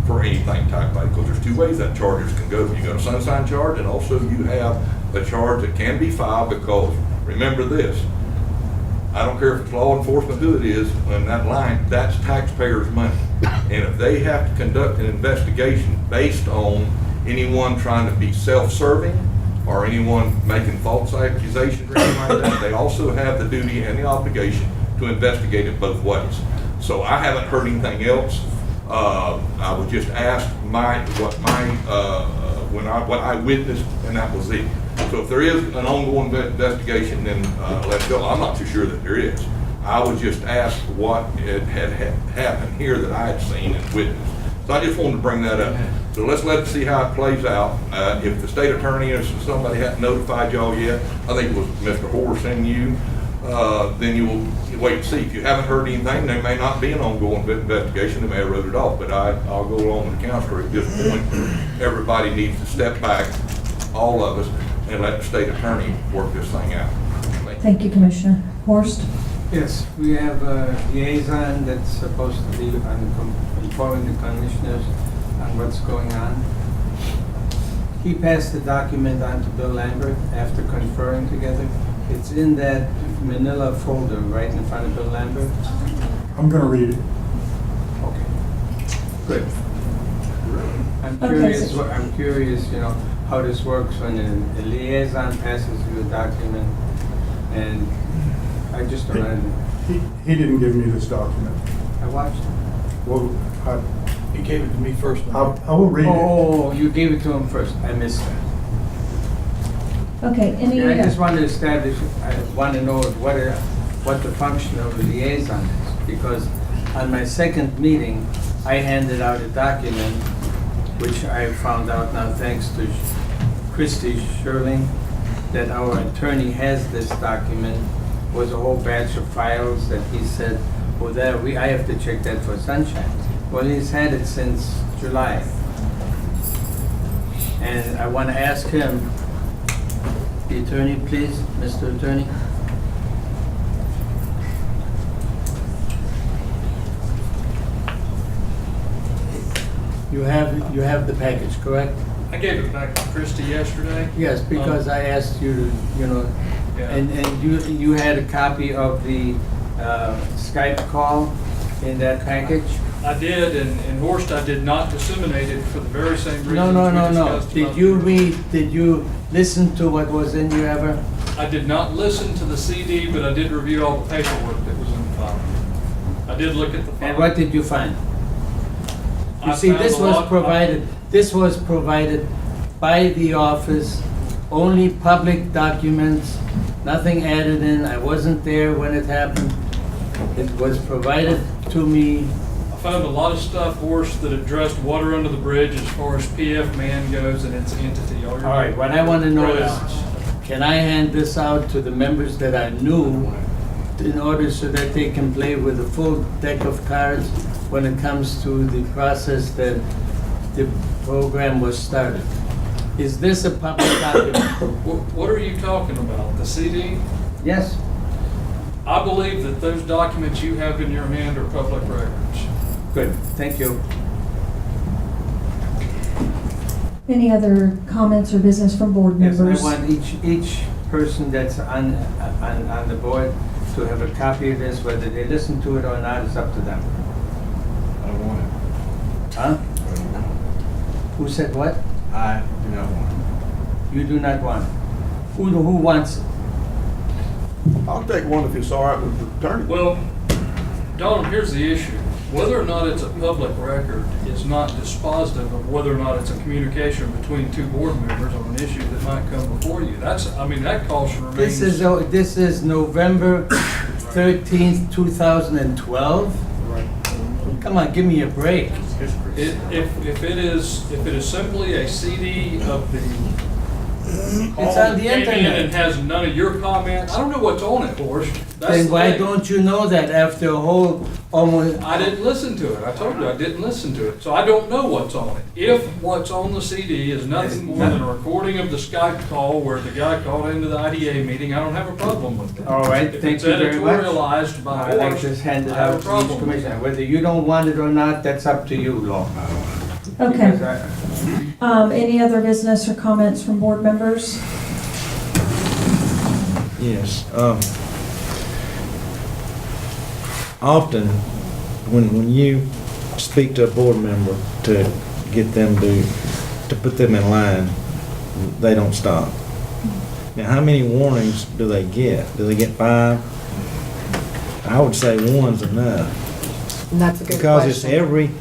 for anything type like, because there's two ways that charges can go. You got a sunshine charge, and also you have a charge that can be filed, because remember this, I don't care if it's law enforcement, who it is, on that line, that's taxpayers' money. And if they have to conduct an investigation based on anyone trying to be self-serving or anyone making false accusations or anything like that, they also have the duty and the obligation to investigate it both ways. So I haven't heard anything else. I was just asked what I witnessed, and that was it. So if there is an ongoing investigation, then let's go. I'm not too sure that there is. I was just asked what had happened here that I had seen and witnessed. So I just wanted to bring that up. So let's see how it plays out. If the state attorney or somebody hadn't notified y'all yet, I think it was Mr. Horace and you, then you will wait and see. If you haven't heard anything, there may not be an ongoing investigation. They may have wrote it off, but I'll go along with the counselor at this point. Everybody needs to step back, all of us, and let the state attorney work this thing out. Thank you, Commissioner. Horst? Yes, we have a liaison that's supposed to be informing the commissioners on what's going on. He passed the document on to Bill Lambert after conferring together. It's in that manila folder right in front of Bill Lambert. I'm gonna read it. Okay. Good. I'm curious, how this works when a liaison passes you a document, and I just don't know. He didn't give me this document. I watched it. Well, He gave it to me first. I will read it. Oh, you gave it to him first. I missed that. Okay, I just want to establish, I want to know what the function of a liaison is, because on my second meeting, I handed out a document, which I found out now thanks to Christy Sherling, that our attorney has this document, was a whole batch of files that he said, well, I have to check that for sunshine. Well, he's had it since July. And I want to ask him, the attorney, please, Mr. Attorney. You have the package, correct? I gave it back to Christie yesterday. Yes, because I asked you to, Yeah. and you had a copy of the Skype call in that package? I did, and Horst, I did not disseminate it for the very same reasons No. we discussed. Did you listen to what was in you ever? I did not listen to the CD, but I did review all the paperwork that was in the file. I did look at the file. And what did you find? You I see, found this a was lot- provided by the office, only public documents, nothing added in. I wasn't there when it happened. It was provided to me. I found a lot of stuff, Horst, that addressed water under the bridge as far as PF Man goes and its entity. All right, what I want to know is, can I hand this out to the members that I knew in order so that they can play with a full deck of cards when it comes to the process that the program was started? Is this a public document? What are you talking about? The CD? Yes. I believe that those documents you have in your hand are public records. Good, thank you. Any other comments or business from board Yes, members? I want each person that's on the board to have a copy of this, whether they listen to it or not, it's up to them. I don't want it. Huh? Who said what? I do not want it. You do not want it. Who wants it? I'll take one if it's all right with the attorney. Well, Donald, here's the issue. Whether or not it's a public record is not dispositive of whether or not it's a communication between two board members on an issue that might come before you. That caution remains. This is November 13th, 2012. Right. Come on, give me a break. If it is simply a CD of the. It's on the came in internet. And has none of your comments, I don't know what's on it, Horace. That's Then the why thing. don't you know that after a whole, almost, I didn't listen to it. I told you I didn't listen to it. So I don't know what's on it. If what's on the CD is nothing more than a recording of the Skype call where the guy called into the IDA meeting, I don't have a problem with that. all right, If thank it's you very much. editorialized by I like Horace, this handed I have out a to problem each with commissioner. Whether you don't want it or not, that's up to you, law. Okay. Because I- Any other business or comments from board members? Yes. Often, when you speak to a board member to get them to put them in line, they don't stop. Now, how many warnings do they get? Do they get 5? I would say 1's enough. That's a good Because question. it's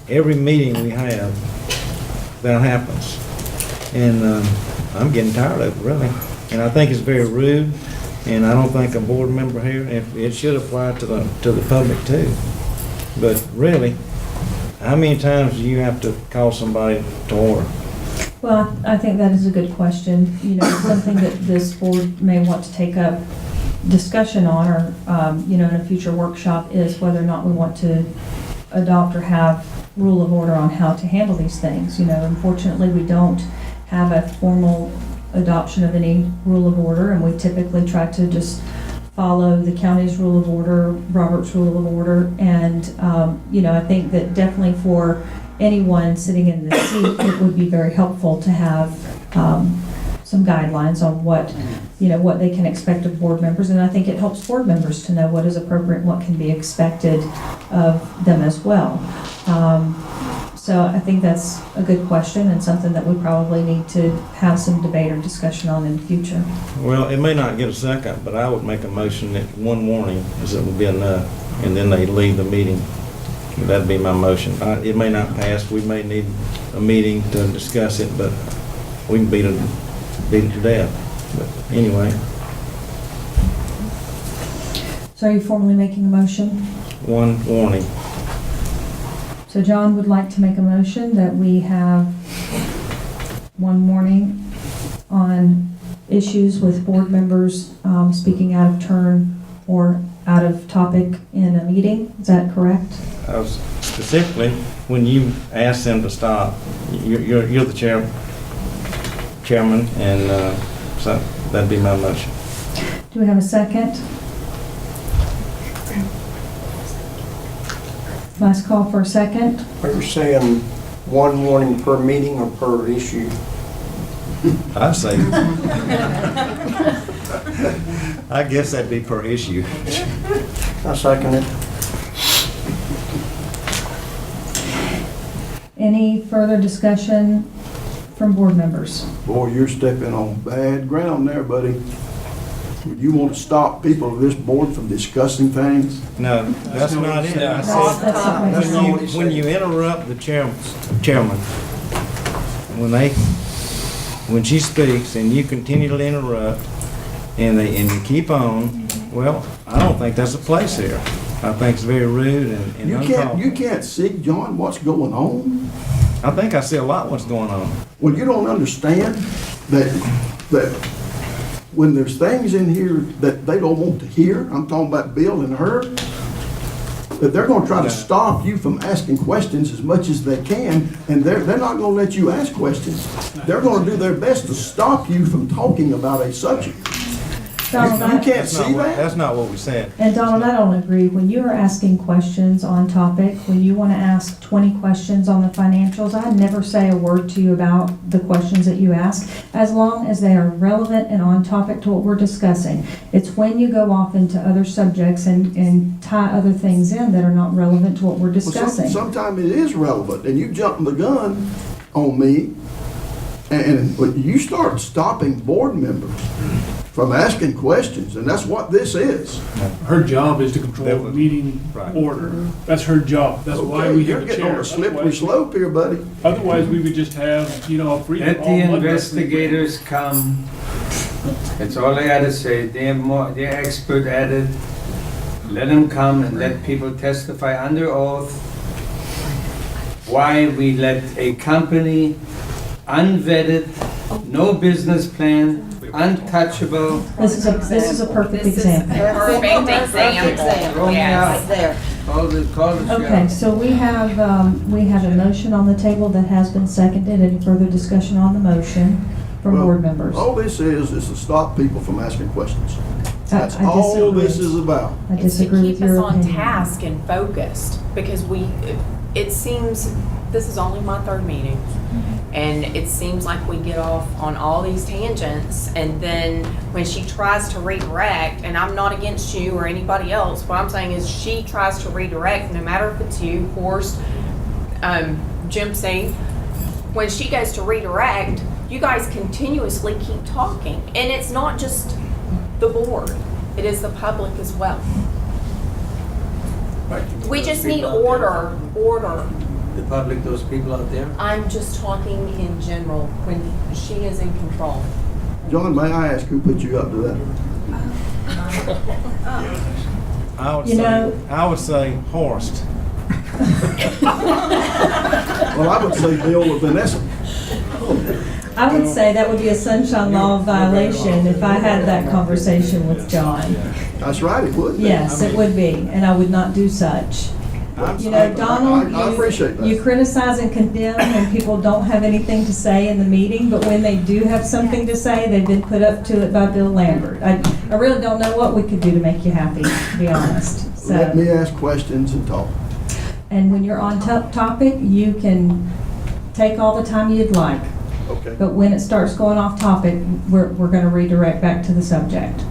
every meeting we have, that happens. And I'm getting tired of it, really. And I think it's very rude, and I don't think a board member here, if it should apply to the public too. But really, how many times do you have to call somebody to order? Well, I think that is a good question. You know, something that this board may want to take up discussion on, or, you know, in a future workshop, is whether or not we want to adopt or have rule of order on how to handle these things. You know, unfortunately, we don't have a formal adoption of any rule of order, and we typically try to just follow the county's rule of order, Robert's rule of order, and, you know, I think that definitely for anyone sitting in the seat, it would be very helpful to have some guidelines on what, you know, what they can expect of board members, and I think it helps board members to know what is appropriate and what can be expected of them as well. So I think that's a good question and something that we probably need to have some debate or discussion on in the future. Well, it may not get a second, but I would make a motion that 1 warning is it would be enough, and then they leave the meeting. That'd be my motion. It may not pass, we may need a meeting to discuss it, but we can beat it to death. But anyway, So are you formally making a motion? 1 warning. So John would like to make a motion that we have 1 warning on issues with board members speaking out of turn or out of topic in a meeting. Is that correct? Specifically, when you ask them to stop, you're the chairman, and so that'd be my motion. Do we have a second? Last call for a second. Are you saying 1 warning per meeting or per issue? I'd say. I guess that'd be per issue. I second it. Any further discussion from board members? Boy, you're stepping on bad ground there, buddy. You want to stop people of this board from discussing things? No, that's not it. I That's not what he said, when you interrupt the chairman, when she speaks and you continue to interrupt and you keep on, well, I don't think that's a place here. I think it's very rude and uncalled. You can't see, John, what's going on? I think I see a lot what's going on. Well, you don't understand that when there's things in here that they don't want to hear, I'm talking about Bill and her, that they're gonna try to stop you from asking questions as much as they can, and they're not gonna let you ask questions. They're gonna do their best to stop you from talking about a subject. Donald, You can't see that? That's not what we said. And Donald, I don't agree. When you are asking questions on topic, when you want to ask 20 questions on the financials, I never say a word to you about the questions that you ask, as long as they are relevant and on topic to what we're discussing. It's when you go off into other subjects and tie other things in that are not relevant to what we're discussing. Sometimes it is relevant, and you jumping the gun on me, and you start stopping board members from asking questions, and that's what this is. Her job is to control the meeting order. That's her job. That's why we You're have a getting chair. on a slippery slope here, buddy. Otherwise, we would just have, you know, a free. Let the investigators come. That's all I gotta say. They're expert at it. Let them come and let people testify under oath why we let a company unvetted, no business plan, untouchable. This is a perfect example. Perfect example, yes. Call the Okay, sheriff. so we have a motion on the table that has been seconded. Any further discussion on the motion from Well, board members? All this is to stop people from asking questions. That's I all this disagree. is about. I disagree with It's to keep your us on opinion. task and focused, because it seems, this is only my third meeting, and it seems like we get off on all these tangents, and then when she tries to redirect, and I'm not against you or anybody else, what I'm saying is she tries to redirect, no matter if it's you, Horst, Jim C, when she goes to redirect, you guys continuously keep talking, and it's not just the board, it is the public as well. We just need order. The public, those people out there. I'm just talking in general, when she is in control. John, may I ask who put you up to that? I would say Horst. Well, I would say Bill or Vanessa. I would say that would be a sunshine law violation if I had that conversation with John. That's right, it would. Yes, it would be, and I would not do such. You know, Donald, I appreciate that. you criticize and condemn when people don't have anything to say in the meeting, but when they do have something to say, they've been put up to it by Bill Lambert. I really don't know what we could do to make you happy, to be honest. Let So, me ask questions and talk. and when you're on topic, you can take all the time you'd like. Okay, But when it starts going off topic, we're going to redirect back to the subject.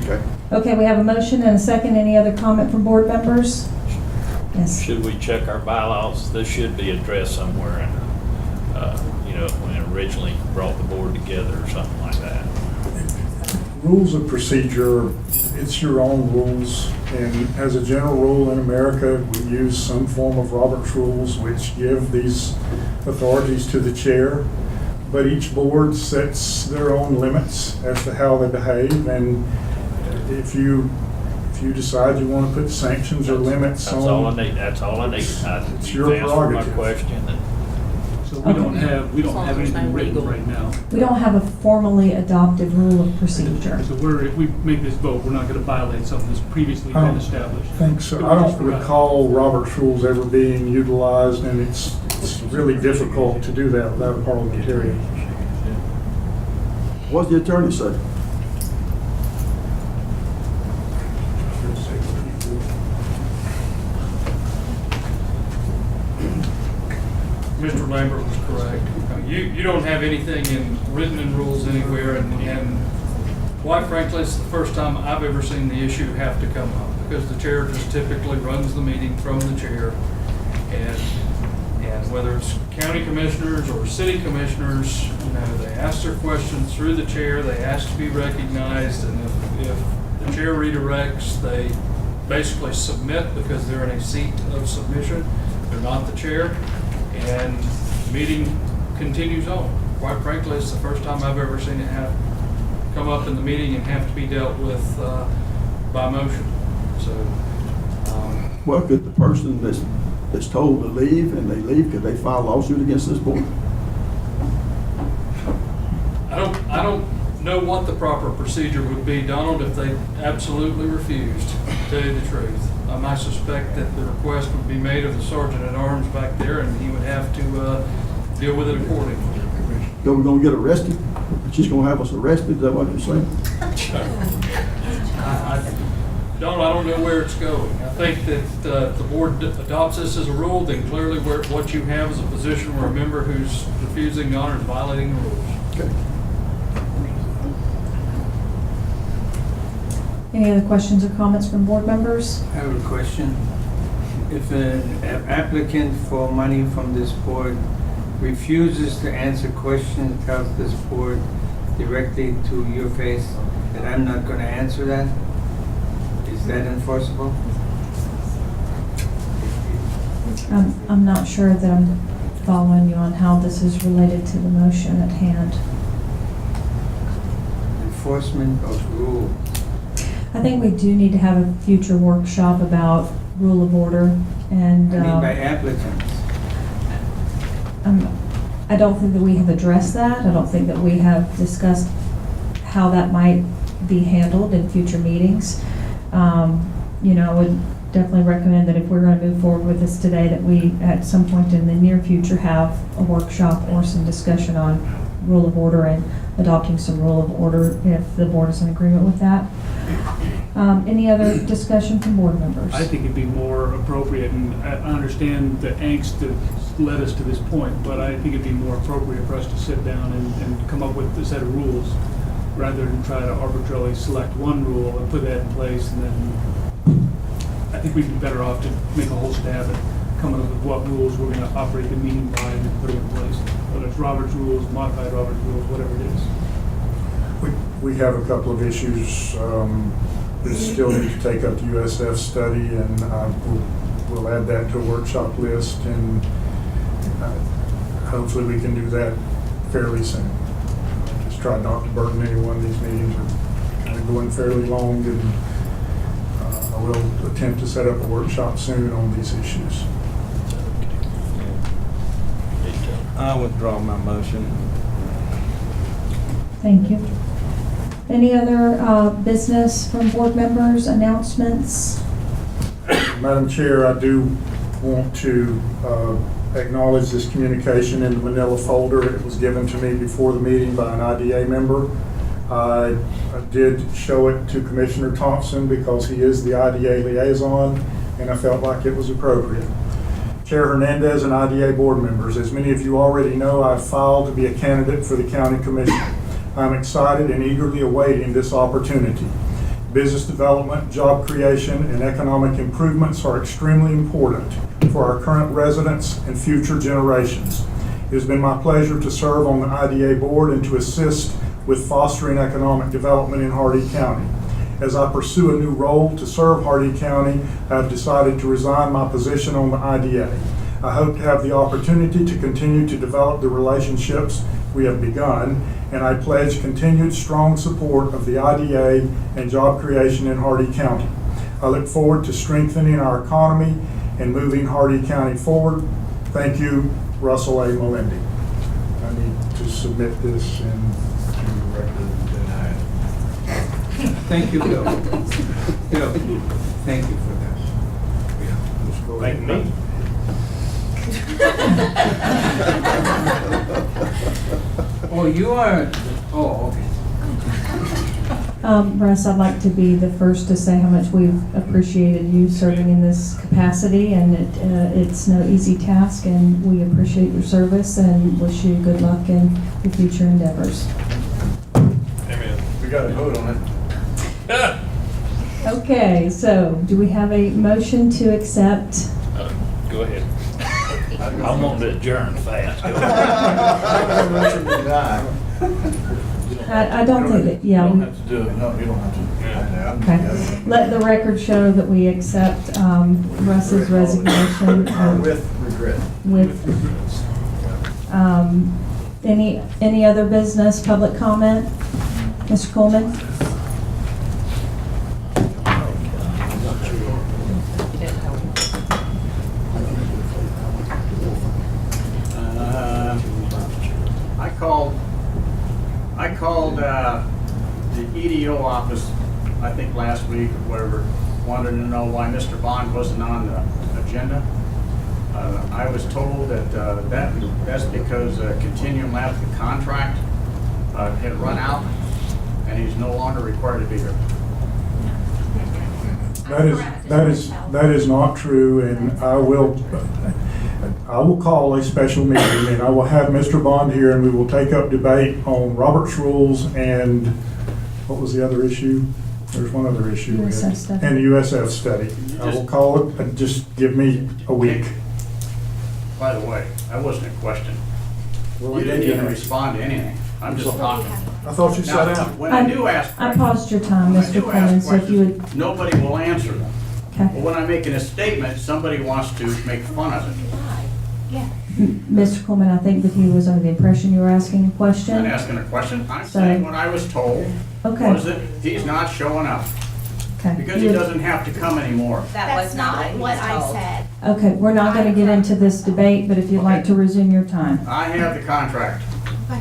okay. Okay, we have a motion and a second. Any other comment from board members? Yes. Should we check our bylaws? This should be addressed somewhere in, when it originally brought the board together or something like that. Rules of procedure, it's your own rules, and as a general rule in America, we use some form of Robert's rules which give these authorities to the chair, but each board sets their own limits as to how they behave, and if you decide you want to put sanctions or limits on... That's all I need, that's all I need. It's You've your answered my prerogative. So question, and we don't have anything written right now. We don't have a formally adopted rule of procedure. So if we make this vote, we're not gonna violate something that's previously been established. I think so. I don't recall Robert's rules ever being utilized, and it's really difficult to do that without a parliamentarian. What's the attorney say? Mr. Lambert was correct. You don't have anything written in rules anywhere, and quite frankly, it's the first time I've ever seen the issue have to come up, because the chair just typically runs the meeting from the chair, and whether it's county commissioners or city commissioners, they ask their questions through the chair, they ask to be recognized, and if the chair redirects, they basically submit because they're in a seat of submission. They're not the chair, and the meeting continues on. Quite frankly, it's the first time I've ever seen it come up in the meeting and have to be dealt with by motion. So, Well, could the person that's told to leave and they leave, could they file a lawsuit against this board? I don't know what the proper procedure would be, Donald, if they absolutely refused, to tell you the truth. I suspect that the request would be made of the sergeant at arms back there, and he would have to deal with it accordingly. So we're gonna get arrested? She's gonna have us arrested, is that what you're saying? Donald, I don't know where it's going. I think that if the board adopts this as a rule, then clearly what you have is a position where a member who's refusing to honor is violating the rules. Okay. Any other questions or comments from board members? I have a question. If an applicant for money from this board refuses to answer questions, tells this board directly to your face that I'm not going to answer that, is that enforceable? I'm not sure that I'm following you on how this is related to the motion at hand. Enforcement of rule. I think we do need to have a future workshop about rule of order and. I mean by applicants. I don't think that we have addressed that. I don't think that we have discussed how that might be handled in future meetings. You know, I would definitely recommend that if we're going to move forward with this today, that we, at some point in the near future, have a workshop or some discussion on rule of order and adopting some rule of order if the board is in agreement with that. Any other discussion from board members? I think it'd be more appropriate, and I understand the angst that led us to this point, but I think it'd be more appropriate for us to sit down and come up with a set of rules rather than try to arbitrarily select one rule and put that in place, and then I think we'd be better off to make a whole stab at coming up with what rules we're going to operate the meeting by and then put them in place, whether it's Robert's rules, modified Robert's rules, whatever it is. We have a couple of issues that still need to take up the USF study, and we'll add that to a workshop list, and hopefully we can do that fairly soon. Just try not to burden anyone. These meetings are kind of going fairly long, and I will attempt to set up a workshop soon on these issues. I withdraw my motion. Thank you. Any other business from board members, announcements? Madam Chair, I do want to acknowledge this communication in the manila folder. It was given to me before the meeting by an IDA member. I did show it to Commissioner Thompson because he is the IDA liaison, and I felt like it was appropriate. Chair Hernandez and IDA board members, as many of you already know, I've filed to be a candidate for the County Commission. I'm excited and eagerly awaiting this opportunity. Business development, job creation, and economic improvements are extremely important for our current residents and future generations. It has been my pleasure to serve on the IDA board and to assist with fostering economic development in Hardee County. As I pursue a new role to serve Hardee County, I have decided to resign my position on the IDA. I hope to have the opportunity to continue to develop the relationships we have begun, and I pledge continued strong support of the IDA and job creation in Hardee County. I look forward to strengthening our economy and moving Hardee County forward. Thank you, Russell A. Melendi. I need to submit this and to the record denied. Thank you, Bill. Bill, thank you for that. Thank me. Oh, you are, oh, okay. Russ, I'd like to be the first to say how much we've appreciated you serving in this capacity, and it's no easy task, and we appreciate your service and wish you good luck in your future endeavors. Amen. We got a vote on it. Okay, so do we have a motion to accept? Go ahead. I'm wanting to adjourn fast. I don't think that, yeah. You don't have to do it. No, you don't have to. Okay. Let the record show that we accept Russ's resignation. With regret. With, any other business, public comment? Mr. Coleman? I called the EDO office, I think last week or whatever, wanted to know why Mr. Bond wasn't on the agenda. I was told that that's because Continuum Labs, the contract had run out, and he's no longer required to be here. That is not true, and I will call a special meeting, and I will have Mr. Bond here, and we will take up debate on Robert's rules and what was the other issue? There's one other issue. USF study. And the USF study. I will call it, and just give me a week. By the way, that wasn't a question. Well, You didn't even respond to anything. I'm just talking. I thought you sat down. When I do ask I questions, paused your time, when I Mr. do Coleman, ask so if you would, questions, nobody will answer them. okay. But when I'm making a statement, somebody wants to make fun of it. Mr. Coleman, I think that he was under the impression you were asking a I'm question. not asking a question. I'm So- saying what I was told Okay. was that he's not showing up Okay. because he doesn't have to come anymore. That's not what I said. Okay, we're not gonna get into this debate, but if you'd like to resume your time. I have the contract,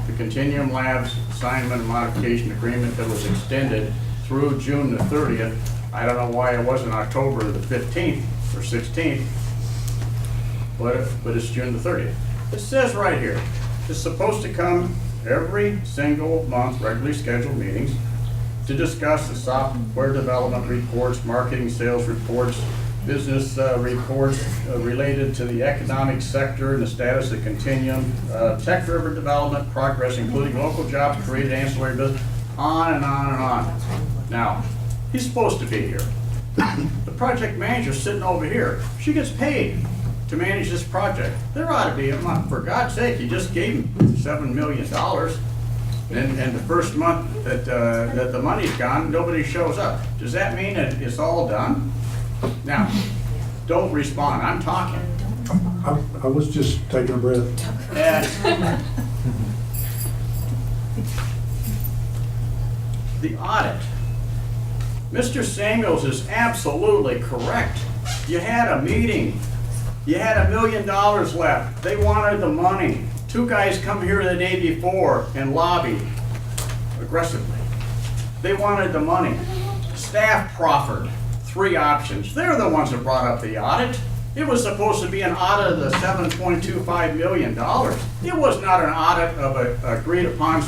the Continuum Labs assignment and modification agreement that was extended through June the 30th. I don't know why it wasn't October the 15th or 16th, but it's June the 30th. It says right here, it's supposed to come every single month, regularly scheduled meetings, to discuss the software development reports, marketing sales reports, business reports related to the economic sector and the status of Continuum, tech river development progress, including local jobs created, ancillary business, on and on and on. Now, he's supposed to be here. The project manager's sitting over here. She gets paid to manage this project. There ought to be, for God's sake, you just gave him $7 million. And the first month that the money's gone, nobody shows up. Does that mean that it's all done? Now, don't respond, I'm talking. I was just taking a breath. And the audit. Mr. Samuels is absolutely correct. You had a meeting. You had $1 million left. They wanted the money. Two guys come here the day before and lobbied aggressively. They wanted the money. Staff proffered 3 options. They're the ones that brought up the audit. It was supposed to be an audit of the $7.25 million. It was not an audit of agreed upon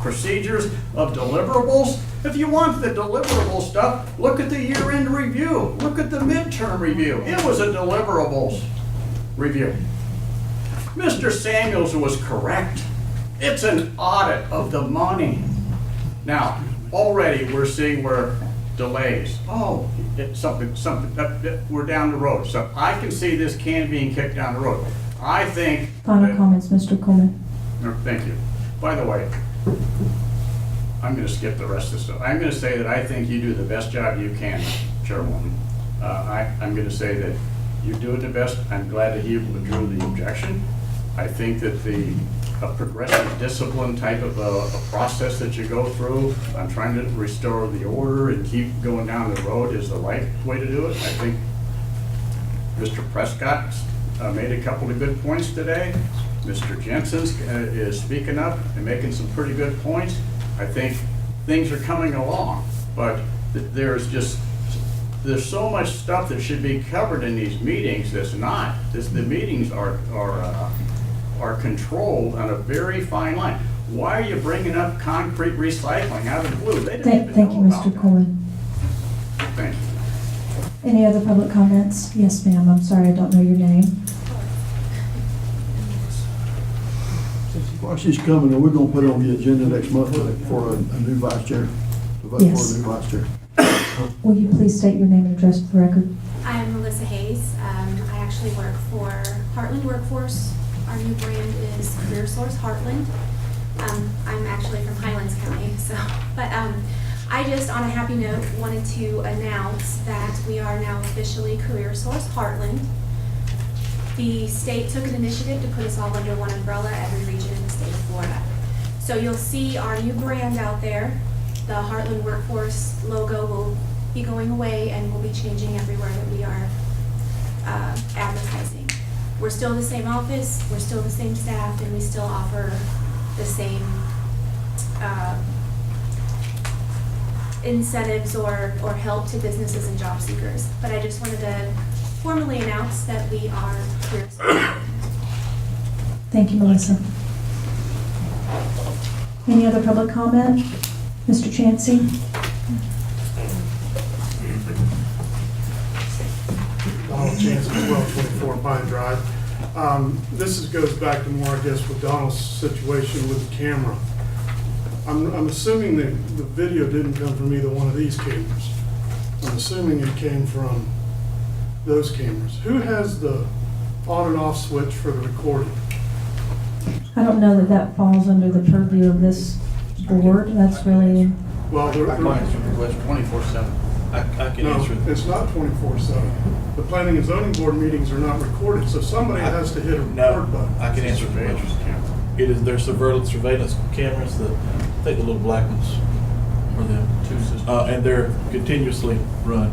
procedures of deliverables. If you want the deliverable stuff, look at the year-end review. Look at the midterm review. It was a deliverables review. Mr. Samuels was correct. It's an audit of the money. Now, already we're seeing where delays. Oh, it's something, we're down the road. So I can see this can being kicked down the road. I think. Final comments, Mr. Coleman. No, thank you. By the way, I'm going to skip the rest of the stuff. I'm going to say that I think you do the best job you can, Chairwoman. I'm going to say that you do it the best. I'm glad that you withdrew the objection. I think that a progressive discipline type of a process that you go through, I'm trying to restore the order and keep going down the road is the right way to do it. I think Mr. Prescott made a couple of good points today. Mr. Jensen is speaking up and making some pretty good points. I think things are coming along, but there's so much stuff that should be covered in these meetings that's not. The meetings are controlled on a very fine line. Why are you bringing up concrete recycling out of the blue? They didn't Thank you, even know about Mr. Coleman. that. Thank you. Any other public comments? Yes, ma'am. I'm sorry, I don't know your name. While she's coming, we're gonna put it on the agenda next month for a new vice chair. To vote Yes. for a new vice chair. Will you please state your name and address for the record? I'm Melissa Hayes. I actually work for Heartland Workforce. Our new brand is Career Source Heartland. I'm actually from Highlands County, but I just, on a happy note, wanted to announce that we are now officially Career Source Heartland. The state took an initiative to put us all under one umbrella, every region in the state of Florida. So you'll see our new brand out there. The Heartland Workforce logo will be going away and will be changing everywhere that we are advertising. We're still the same office, we're still the same staff, and we still offer the same incentives or help to businesses and job seekers. But I just wanted to formally announce that we are Career Source. Thank you, Melissa. Any other public comment? Mr. Chansey? Donald Chancellor, 1224 Pine Drive. This goes back to more, I guess, with Donald's situation with the camera. I'm assuming that the video didn't come from either one of these cameras. I'm assuming it came from those cameras. Who has the on and off switch for the recording? I don't know that that falls under the purview of this board. That's really, Well, they're, It's 24/7. I can answer that. It's not 24/7. The planning and zoning board meetings are not recorded, so somebody has to hit a record button. I can answer the question. It is their surveillance cameras, I think the little black ones are them. And they're continuously run.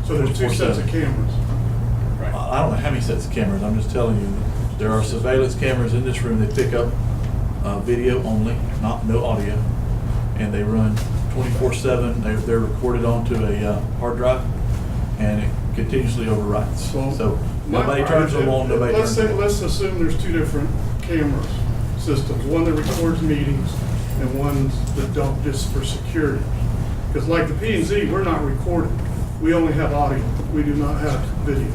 So there's 2 sets of cameras. Right. I don't know how many sets of cameras, I'm just telling you, there are surveillance cameras in this room that pick up video only, no audio, and they run 24/7. They're recorded onto a hard drive, and it continuously overwrites. So nobody turns them on, nobody turns them on. Let's assume there's two different camera systems, one that records meetings and one that don't, just for security. Because like the P&Z, we're not recording. We only have audio. We do not have video.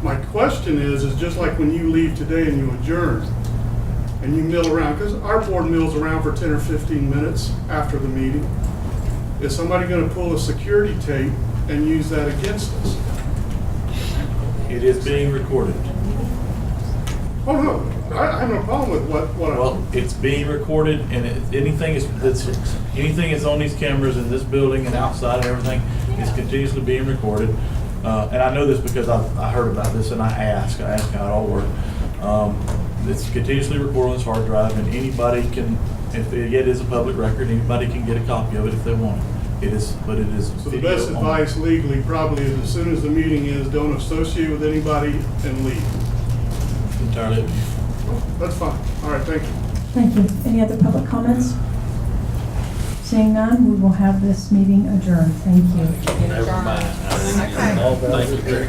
My question is just like when you leave today and you adjourn and you mill around, because our board mills around for 10 or 15 minutes after the meeting, is somebody going to pull a security tape and use that against us? It is being recorded. Oh, no. I have no problem with what Well, it's being recorded, and anything that's on these cameras in this building and outside and everything is continuously being recorded. And I know this because I heard about this and I asked how it all worked. It's continuously recorded on this hard drive, and anybody can, if it is a public record, anybody can get a copy of it if they want it. It is So the video best only. advice legally probably is as soon as the meeting is, don't associate with anybody and leave. Entirely up to you. That's fine. All right, thank you. Thank you. Any other public comments? Seeing none, we will have this meeting adjourned. Thank you. Never mind. Thank you, Greg.